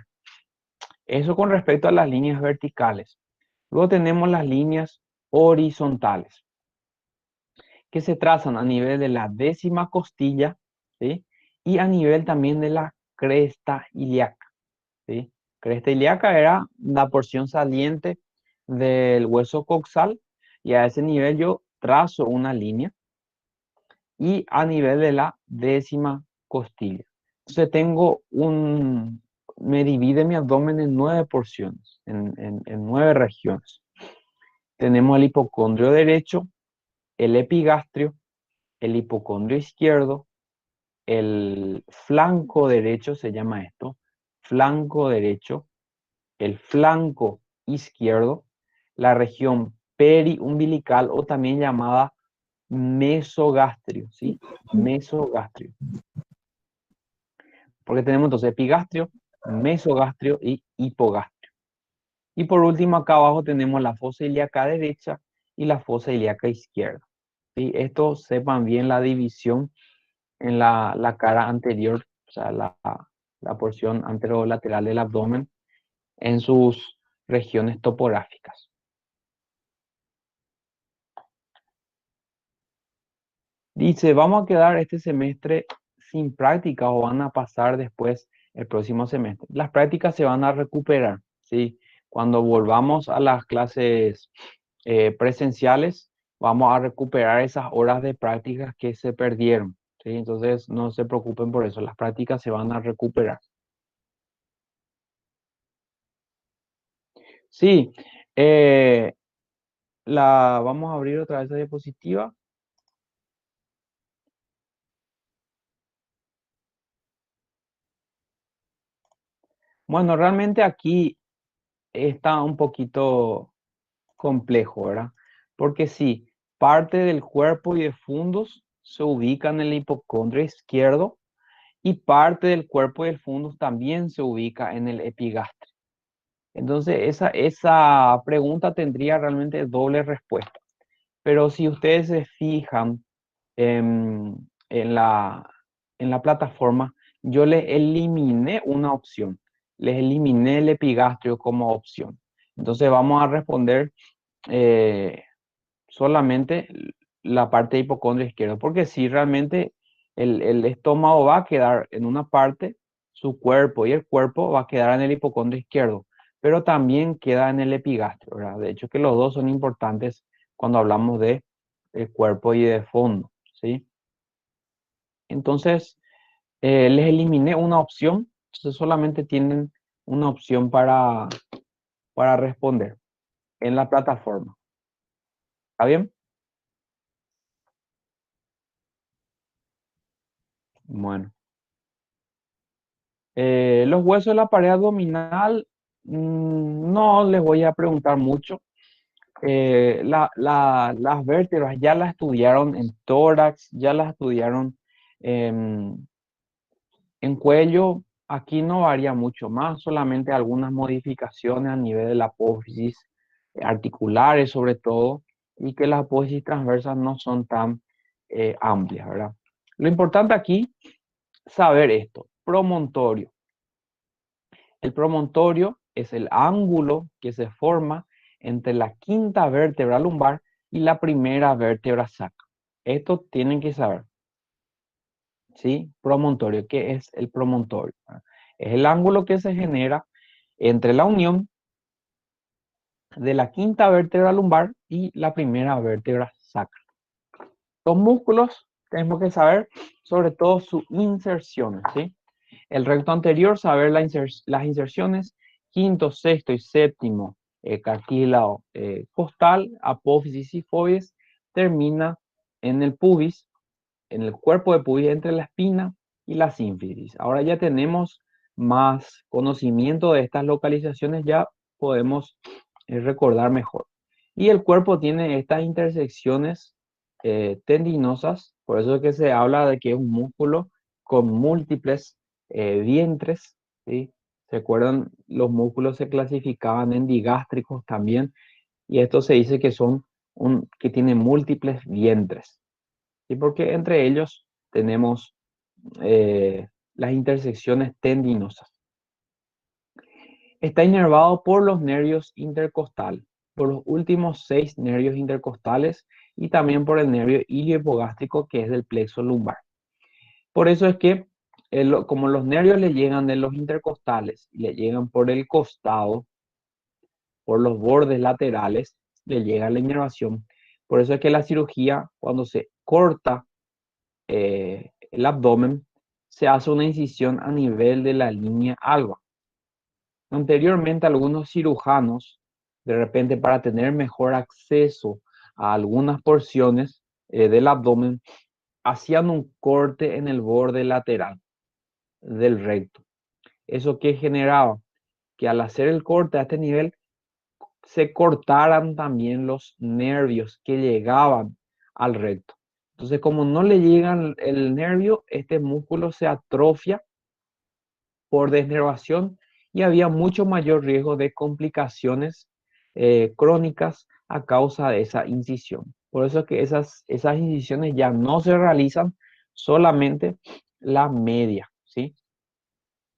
Eso con respecto a las líneas verticales. Luego tenemos las líneas horizontales, que se trazan a nivel de la décima costilla, ¿sí? Y a nivel también de la cresta ilíaca, ¿sí? Cresta ilíaca era la porción saliente del hueso coxal y a ese nivel yo trazo una línea y a nivel de la décima costilla. Entonces me divide mi abdomen en 9 porciones, en 9 regiones. Tenemos el hipocondrio derecho, el epigastrio, el hipocondrio izquierdo, el flanco derecho se llama esto, flanco derecho, el flanco izquierdo, la región periumbilical o también llamada mesogastrio, ¿sí? Mesogastrio. Porque tenemos entonces epigastrio, mesogastrio y hipogastrio. Y por último, acá abajo tenemos la fosa ilíaca derecha y la fosa ilíaca izquierda. ¿Sí? Esto sepan bien la división en la cara anterior, o sea, la porción anterolateral del abdomen en sus regiones topográficas. Dice, vamos a quedar este semestre sin prácticas o van a pasar después el próximo semestre. Las prácticas se van a recuperar, ¿sí? Cuando volvamos a las clases presenciales, vamos a recuperar esas horas de prácticas que se perdieron, ¿sí? Entonces, no se preocupen por eso, las prácticas se van a recuperar. Sí, eh, vamos a abrir otra vez la diapositiva. Bueno, realmente aquí está un poquito complejo, ¿verdad? Porque sí, parte del cuerpo y de fundus se ubica en el hipocondrio izquierdo y parte del cuerpo y del fundus también se ubica en el epigastrio. Entonces, esa pregunta tendría realmente doble respuesta. Pero si ustedes se fijan en en la plataforma, yo les eliminé una opción. Les eliminé el epigastrio como opción. Entonces vamos a responder eh, solamente la parte de hipocondrio izquierdo, porque si realmente el estómago va a quedar en una parte, su cuerpo y el cuerpo va a quedar en el hipocondrio izquierdo, pero también queda en el epigastrio, ¿verdad? De hecho que los dos son importantes cuando hablamos de el cuerpo y de fondo, ¿sí? Entonces, les eliminé una opción, entonces solamente tienen una opción para responder en la plataforma. ¿Está bien? Bueno. Los huesos de la pared abdominal, no les voy a preguntar mucho. Las vértebras ya las estudiaron en tórax, ya las estudiaron en, en cuello. Aquí no varía mucho más, solamente algunas modificaciones a nivel de la apófisis articulares sobre todo, y que las apófisis transversas no son tan amplias, ¿verdad? Lo importante aquí, saber esto, promontorio. El promontorio es el ángulo que se forma entre la quinta vértebra lumbar y la primera vértebra sacra. Esto tienen que saber, ¿sí? Promontorio, ¿qué es el promontorio? Es el ángulo que se genera entre la unión de la quinta vértebra lumbar y la primera vértebra sacra. Los músculos tenemos que saber sobre todo sus inserciones, ¿sí? El recto anterior, saber las inserciones, quinto, sexto y séptimo cartílago costal, apófisis y foides, termina en el pubis, en el cuerpo de pubis, entre la espina y la sínfisis. Ahora ya tenemos más conocimiento de estas localizaciones, ya podemos recordar mejor. Y el cuerpo tiene estas intersecciones tendinosas, por eso es que se habla de que es un músculo con múltiples vientres, ¿sí? ¿Se acuerdan? Los músculos se clasificaban en digástricos también, y esto se dice que que tienen múltiples vientres, ¿sí? Porque entre ellos tenemos las intersecciones tendinosas. Está inervado por los nervios intercostales, por los últimos 6 nervios intercostales y también por el nervio iliohipogástrico que es del plexo lumbar. Por eso es que como los nervios le llegan de los intercostales y le llegan por el costado, por los bordes laterales, le llega la inervación. Por eso es que la cirugía, cuando se corta el abdomen, se hace una incisión a nivel de la línea alba. Anteriormente, algunos cirujanos, de repente para tener mejor acceso a algunas porciones del abdomen, hacían un corte en el borde lateral del recto. ¿Eso qué generaba? Que al hacer el corte a este nivel, se cortaran también los nervios que llegaban al recto. Entonces, como no le llegan el nervio, este músculo se atrofia por desnervación y había mucho mayor riesgo de complicaciones crónicas a causa de esa incisión. Por eso es que esas incisiones ya no se realizan, solamente la media, ¿sí?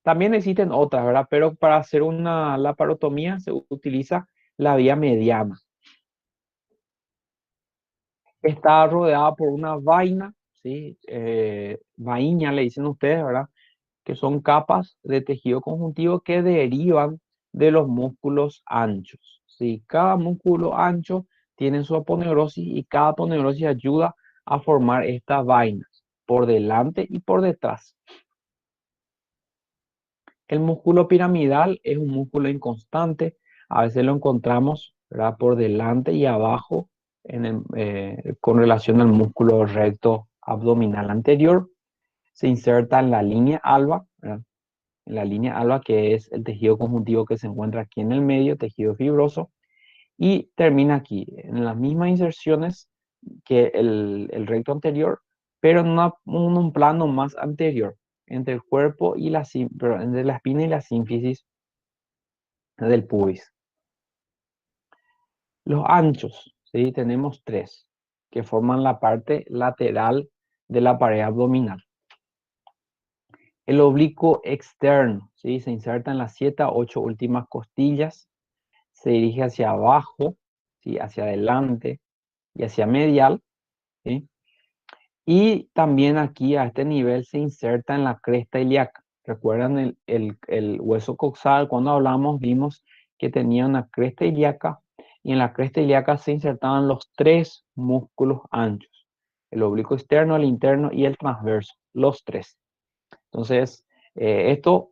También existen otras, ¿verdad? Pero para hacer una laparotomía se utiliza la vía mediana. Está rodeada por una vaina, ¿sí? Vaina le dicen ustedes, ¿verdad? Que son capas de tejido conjuntivo que derivan de los músculos anchos, ¿sí? Cada músculo ancho tienen su aponeurosis y cada aponeurosis ayuda a formar estas vainas por delante y por detrás. El músculo piramidal es un músculo inconstante, a veces lo encontramos, ¿verdad?, por delante y abajo con relación al músculo recto abdominal anterior. Se inserta en la línea alba, ¿verdad?, en la línea alba, que es el tejido conjuntivo que se encuentra aquí en el medio, tejido fibroso, y termina aquí, en las mismas inserciones que el recto anterior, pero en un plano más anterior, entre el cuerpo y entre la espina y la sínfisis del pubis. Los anchos, ¿sí? Tenemos tres, que forman la parte lateral de la pared abdominal. El oblicuo externo, ¿sí?, se inserta en las 7 a 8 últimas costillas, se dirige hacia abajo, ¿sí?, hacia adelante y hacia medial, ¿sí? Y también aquí a este nivel se inserta en la cresta ilíaca. ¿Recuerdan el hueso coxal? Cuando hablamos vimos que tenía una cresta ilíaca y en la cresta ilíaca se insertaban los tres músculos anchos. El oblicuo externo, el interno y el transverso. Los tres. Entonces, esto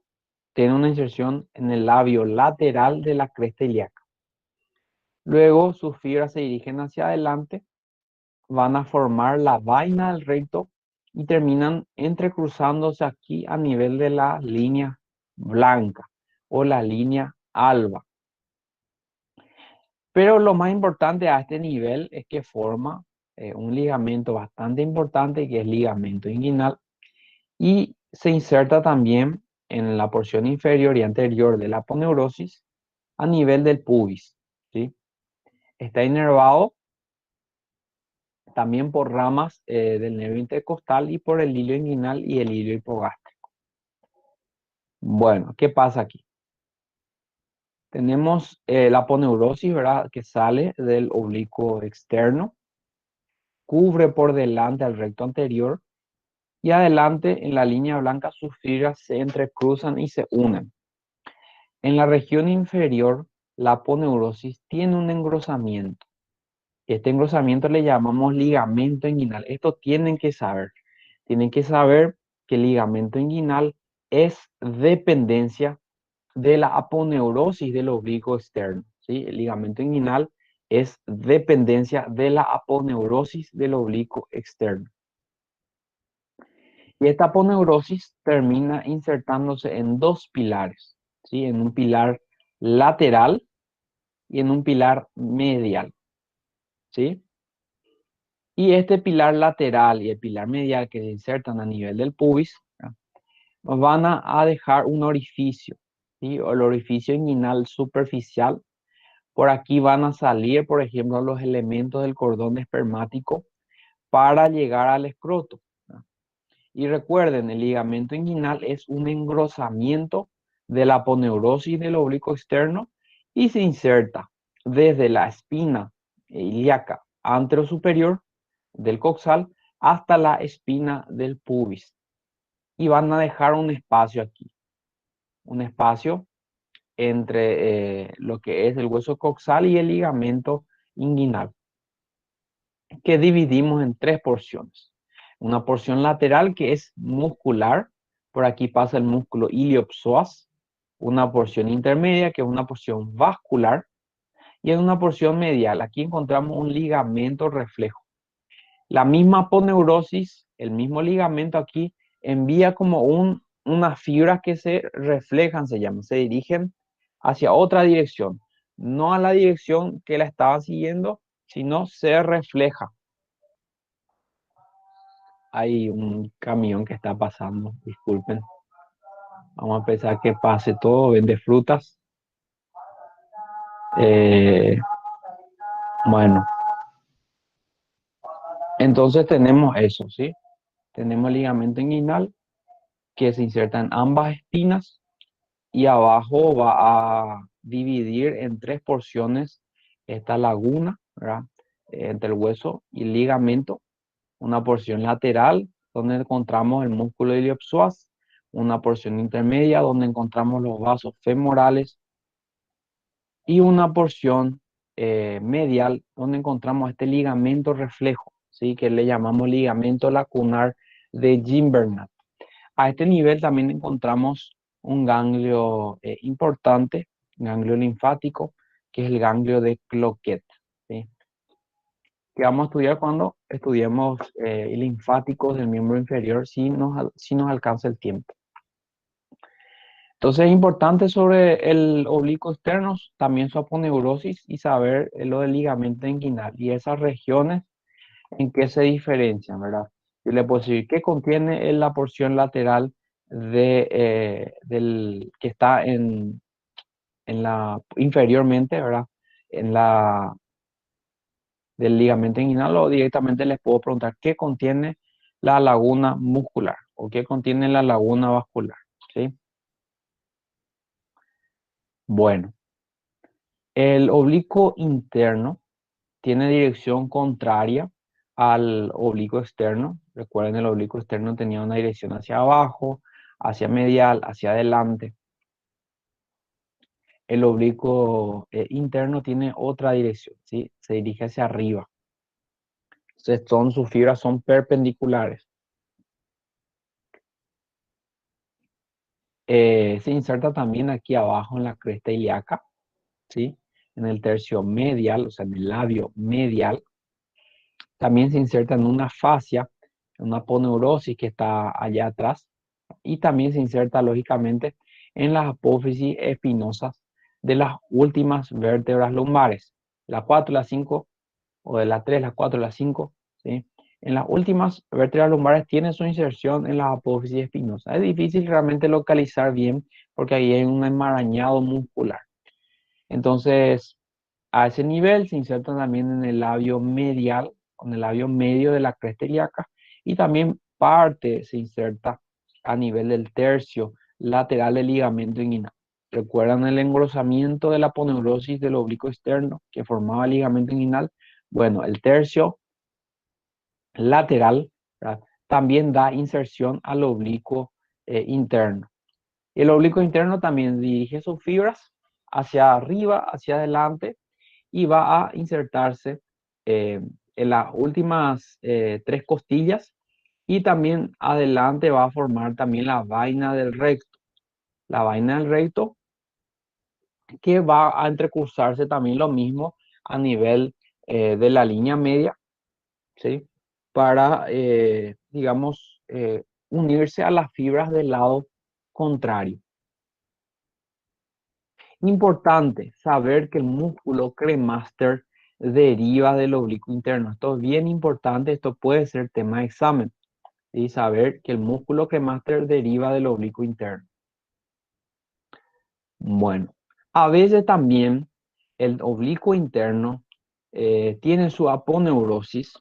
tiene una inserción en el labio lateral de la cresta ilíaca. Luego sus fibras se dirigen hacia adelante, van a formar la vaina del recto y terminan entrecruzándose aquí a nivel de la línea blanca o la línea alba. Pero lo más importante a este nivel es que forma un ligamento bastante importante, que es ligamento inguinal, y se inserta también en la porción inferior y anterior de la aponeurosis a nivel del pubis, ¿sí? Está inervado también por ramas del nervio intercostal y por el hilio inguinal y el hilio hipogástrico. Bueno, ¿qué pasa aquí? Tenemos la aponeurosis, ¿verdad?, que sale del oblicuo externo, cubre por delante al recto anterior y adelante en la línea blanca sus fibras se entrecruzan y se unen. En la región inferior, la aponeurosis tiene un engrosamiento. Este engrosamiento le llamamos ligamento inguinal. Esto tienen que saber. Tienen que saber que el ligamento inguinal es dependencia de la aponeurosis del oblicuo externo, ¿sí? El ligamento inguinal es dependencia de la aponeurosis del oblicuo externo. Y esta aponeurosis termina insertándose en dos pilares, ¿sí? En un pilar lateral y en un pilar medial, ¿sí? Y este pilar lateral y el pilar medial que se insertan a nivel del pubis, ¿verdad?, nos van a dejar un orificio, ¿sí? O el orificio inguinal superficial. Por aquí van a salir, por ejemplo, los elementos del cordón espermático para llegar al escroto, ¿verdad? Y recuerden, el ligamento inguinal es un engrosamiento de la aponeurosis del oblicuo externo y se inserta desde la espina ilíaca anterosuperior del coxal hasta la espina del pubis. Y van a dejar un espacio aquí, un espacio entre lo que es el hueso coxal y el ligamento inguinal, que dividimos en tres porciones. Una porción lateral que es muscular, por aquí pasa el músculo iliopsoas, una porción intermedia que es una porción vascular, y en una porción medial aquí encontramos un ligamento reflejo. La misma aponeurosis, el mismo ligamento aquí, envía como unas fibras que se reflejan, se dirigen hacia otra dirección, no a la dirección que la estaban siguiendo, sino se refleja. Hay un camión que está pasando, disculpen. Vamos a pensar que pase todo, vende frutas. Bueno, entonces tenemos eso, ¿sí? Tenemos el ligamento inguinal que se inserta en ambas espinas y abajo va a dividir en tres porciones esta laguna, ¿verdad?, entre el hueso y el ligamento. Una porción lateral donde encontramos el músculo iliopsoas, una porción intermedia donde encontramos los vasos femorales y una porción medial, donde encontramos este ligamento reflejo, ¿sí? Que le llamamos ligamento lacunar de Gimbernat. A este nivel también encontramos un ganglio importante, ganglio linfático, que es el ganglio de Cloquet, ¿sí? Que vamos a estudiar cuando estudiemos linfáticos del miembro inferior, si nos alcanza el tiempo. Entonces es importante sobre el oblicuo externo, también su aponeurosis y saber lo del ligamento inguinal y esas regiones en qué se diferencian, ¿verdad? Yo le puedo decir qué contiene en la porción lateral que está en la inferiormente, ¿verdad? En la del ligamento inguinal, o directamente les puedo preguntar qué contiene la laguna muscular o qué contiene la laguna vascular, ¿sí? Bueno, el oblicuo interno tiene dirección contraria al oblicuo externo. Recuerden, el oblicuo externo tenía una dirección hacia abajo, hacia medial, hacia adelante. El oblicuo interno tiene otra dirección, ¿sí? Se dirige hacia arriba. Entonces, sus fibras son perpendiculares. Se inserta también aquí abajo en la cresta ilíaca, ¿sí? En el tercio medial, o sea, en el labio medial. También se inserta en una fascia, en una aponeurosis que está allá atrás. Y también se inserta, lógicamente, en las apófisis espinosas de las últimas vértebras lumbares, la 4, la 5, o de la 3, la 4, la 5, ¿sí? En las últimas vértebras lumbares tiene su inserción en las apófisis espinosas. Es difícil realmente localizar bien porque ahí hay un enmarañado muscular. Entonces, a ese nivel se inserta también en el labio medial, en el labio medio de la cresta ilíaca, y también parte se inserta a nivel del tercio lateral del ligamento inguinal. ¿Recuerdan el engrosamiento de la aponeurosis del oblicuo externo que formaba el ligamento inguinal? Bueno, el tercio lateral, ¿verdad? También da inserción al oblicuo interno. Y el oblicuo interno también dirige sus fibras hacia arriba, hacia adelante, y va a insertarse en las últimas tres costillas, y también adelante va a formar también la vaina del recto. La vaina del recto que va a entrecursarse también lo mismo a nivel de la línea media, ¿sí? Para, digamos, unirse a las fibras del lado contrario. Importante saber que el músculo cremaster deriva del oblicuo interno. Esto es bien importante, esto puede ser tema de examen. Y saber que el músculo cremaster deriva del oblicuo interno. Bueno, a veces también el oblicuo interno tiene su aponeurosis,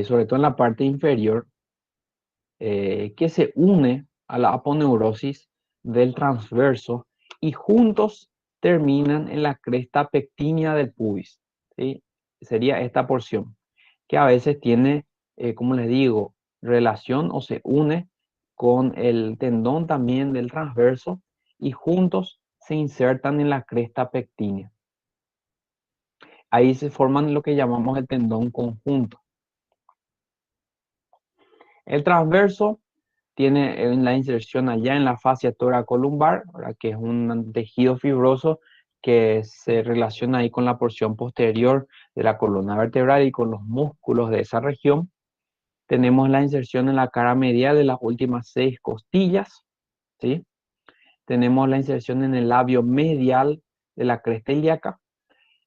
sobre todo en la parte inferior, que se une a la aponeurosis del transverso y juntos terminan en la cresta pectínea del pubis, ¿sí? Sería esta porción, que a veces tiene, como les digo, relación o se une con el tendón también del transverso y juntos se insertan en la cresta pectínea. Ahí se forman lo que llamamos el tendón conjunto. El transverso tiene la inserción allá en la fascia toracolumbar, que es un tejido fibroso que se relaciona ahí con la porción posterior de la columna vertebral y con los músculos de esa región. Tenemos la inserción en la cara medial de las últimas 6 costillas, ¿sí? Tenemos la inserción en el labio medial de la cresta ilíaca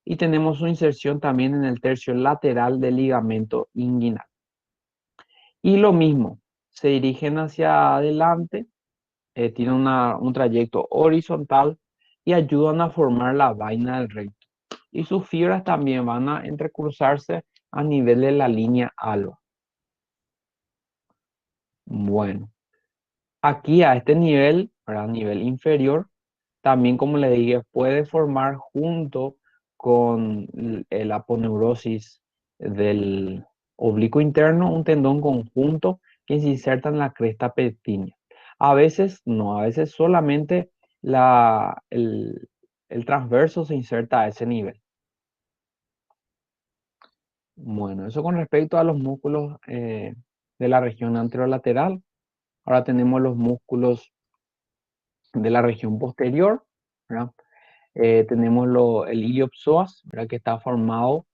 y tenemos su inserción también en el tercio lateral del ligamento inguinal. Y lo mismo, se dirigen hacia adelante, tienen un trayecto horizontal y ayudan a formar la vaina del recto. Y sus fibras también van a entrecruzarse a nivel de la línea alba. Bueno, aquí a este nivel, a nivel inferior, también como le dije, puede formar junto con la aponeurosis del oblicuo interno un tendón conjunto que se inserta en la cresta pectínea. A veces no, a veces solamente el transverso se inserta a ese nivel. Bueno, eso con respecto a los músculos de la región anterolateral. Ahora tenemos los músculos de la región posterior, ¿verdad? Tenemos el iliopsoas, ¿verdad? Que está formado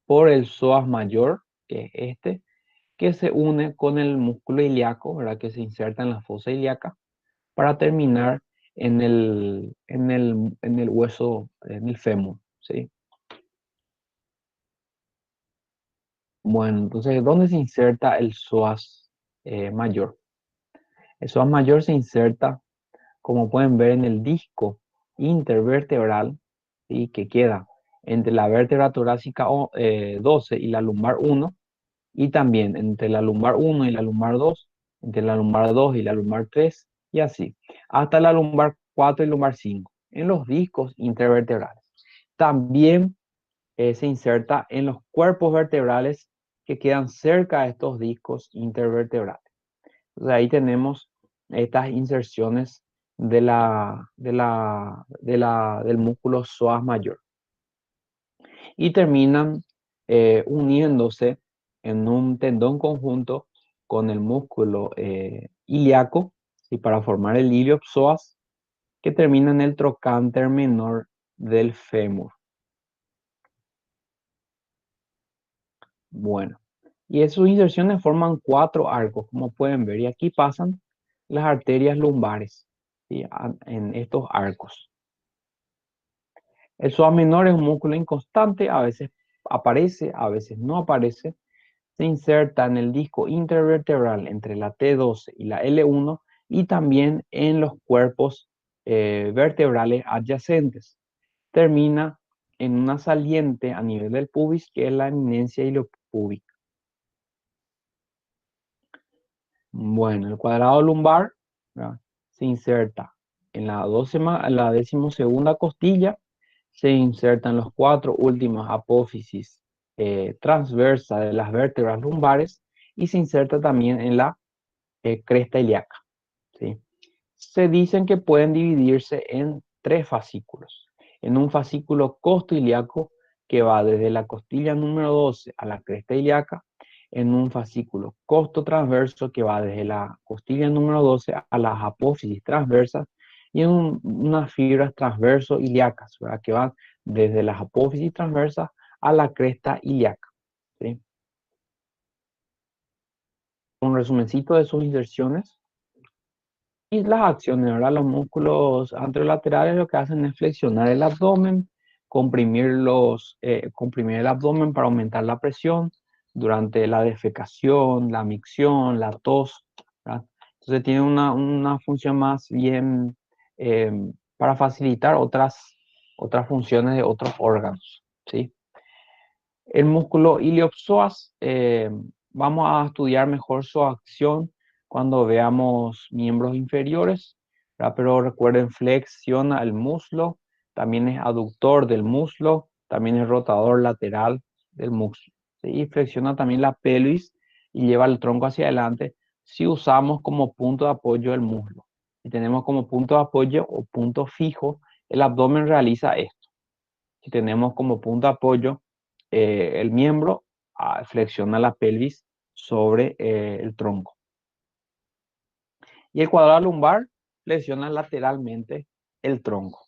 por el psoas mayor, que es este, que se une con el músculo ilíaco, ¿verdad? Que se inserta en la fosa ilíaca para terminar en el hueso, en el fémur, ¿sí? Bueno, entonces, ¿dónde se inserta el psoas mayor? El psoas mayor se inserta, como pueden ver, en el disco intervertebral, ¿sí? Que queda entre la vértebra torácica 12 y la lumbar 1, y también entre la lumbar 1 y la lumbar 2, entre la lumbar 2 y la lumbar 3, y así, hasta la lumbar 4 y lumbar 5, en los discos intervertebrales. También se inserta en los cuerpos vertebrales que quedan cerca de estos discos intervertebrales. Entonces ahí tenemos estas inserciones del músculo psoas mayor. Y terminan uniéndose en un tendón conjunto con el músculo ilíaco, y para formar el iliopsoas, que termina en el trocánter menor del fémur. Bueno, y sus inserciones forman 4 arcos, como pueden ver, y aquí pasan las arterias lumbares, ¿sí? En estos arcos. El psoas menor es un músculo inconstante, a veces aparece, a veces no aparece. Se inserta en el disco intervertebral entre la T12 y la L1, y también en los cuerpos vertebrales adyacentes. Termina en una saliente a nivel del pubis, que es la eminencia iliopúbica. Bueno, el cuadrado lumbar, ¿verdad? Se inserta en la 12ª costilla, se insertan los 4 últimos apófisis transversa de las vértebras lumbares, y se inserta también en la cresta ilíaca, ¿sí? Se dicen que pueden dividirse en 3 fascículos. En un fascículo costoilíaco, que va desde la costilla número 12 a la cresta ilíaca, en un fascículo costotransverso, que va desde la costilla número 12 a las apófisis transversas, y en unas fibras transverso ilíacas, ¿verdad? Que van desde las apófisis transversas a la cresta ilíaca, ¿sí? Un resumencito de sus inserciones y las acciones. Ahora los músculos anterolaterales lo que hacen es flexionar el abdomen, comprimir el abdomen para aumentar la presión durante la defecación, la micción, la tos, ¿verdad? Entonces tiene una función más bien eh, para facilitar otras funciones de otros órganos, ¿sí? El músculo iliopsoas, vamos a estudiar mejor su acción cuando veamos miembros inferiores, ¿verdad? Pero recuerden, flexiona el muslo, también es aductor del muslo, también es rotador lateral del muslo, ¿sí? Y flexiona también la pelvis y lleva el tronco hacia adelante si usamos como punto de apoyo el muslo. Si tenemos como punto de apoyo o punto fijo, el abdomen realiza esto. Si tenemos como punto de apoyo el miembro, flexiona la pelvis sobre el tronco. Y el cuadrado lumbar flexiona lateralmente el tronco.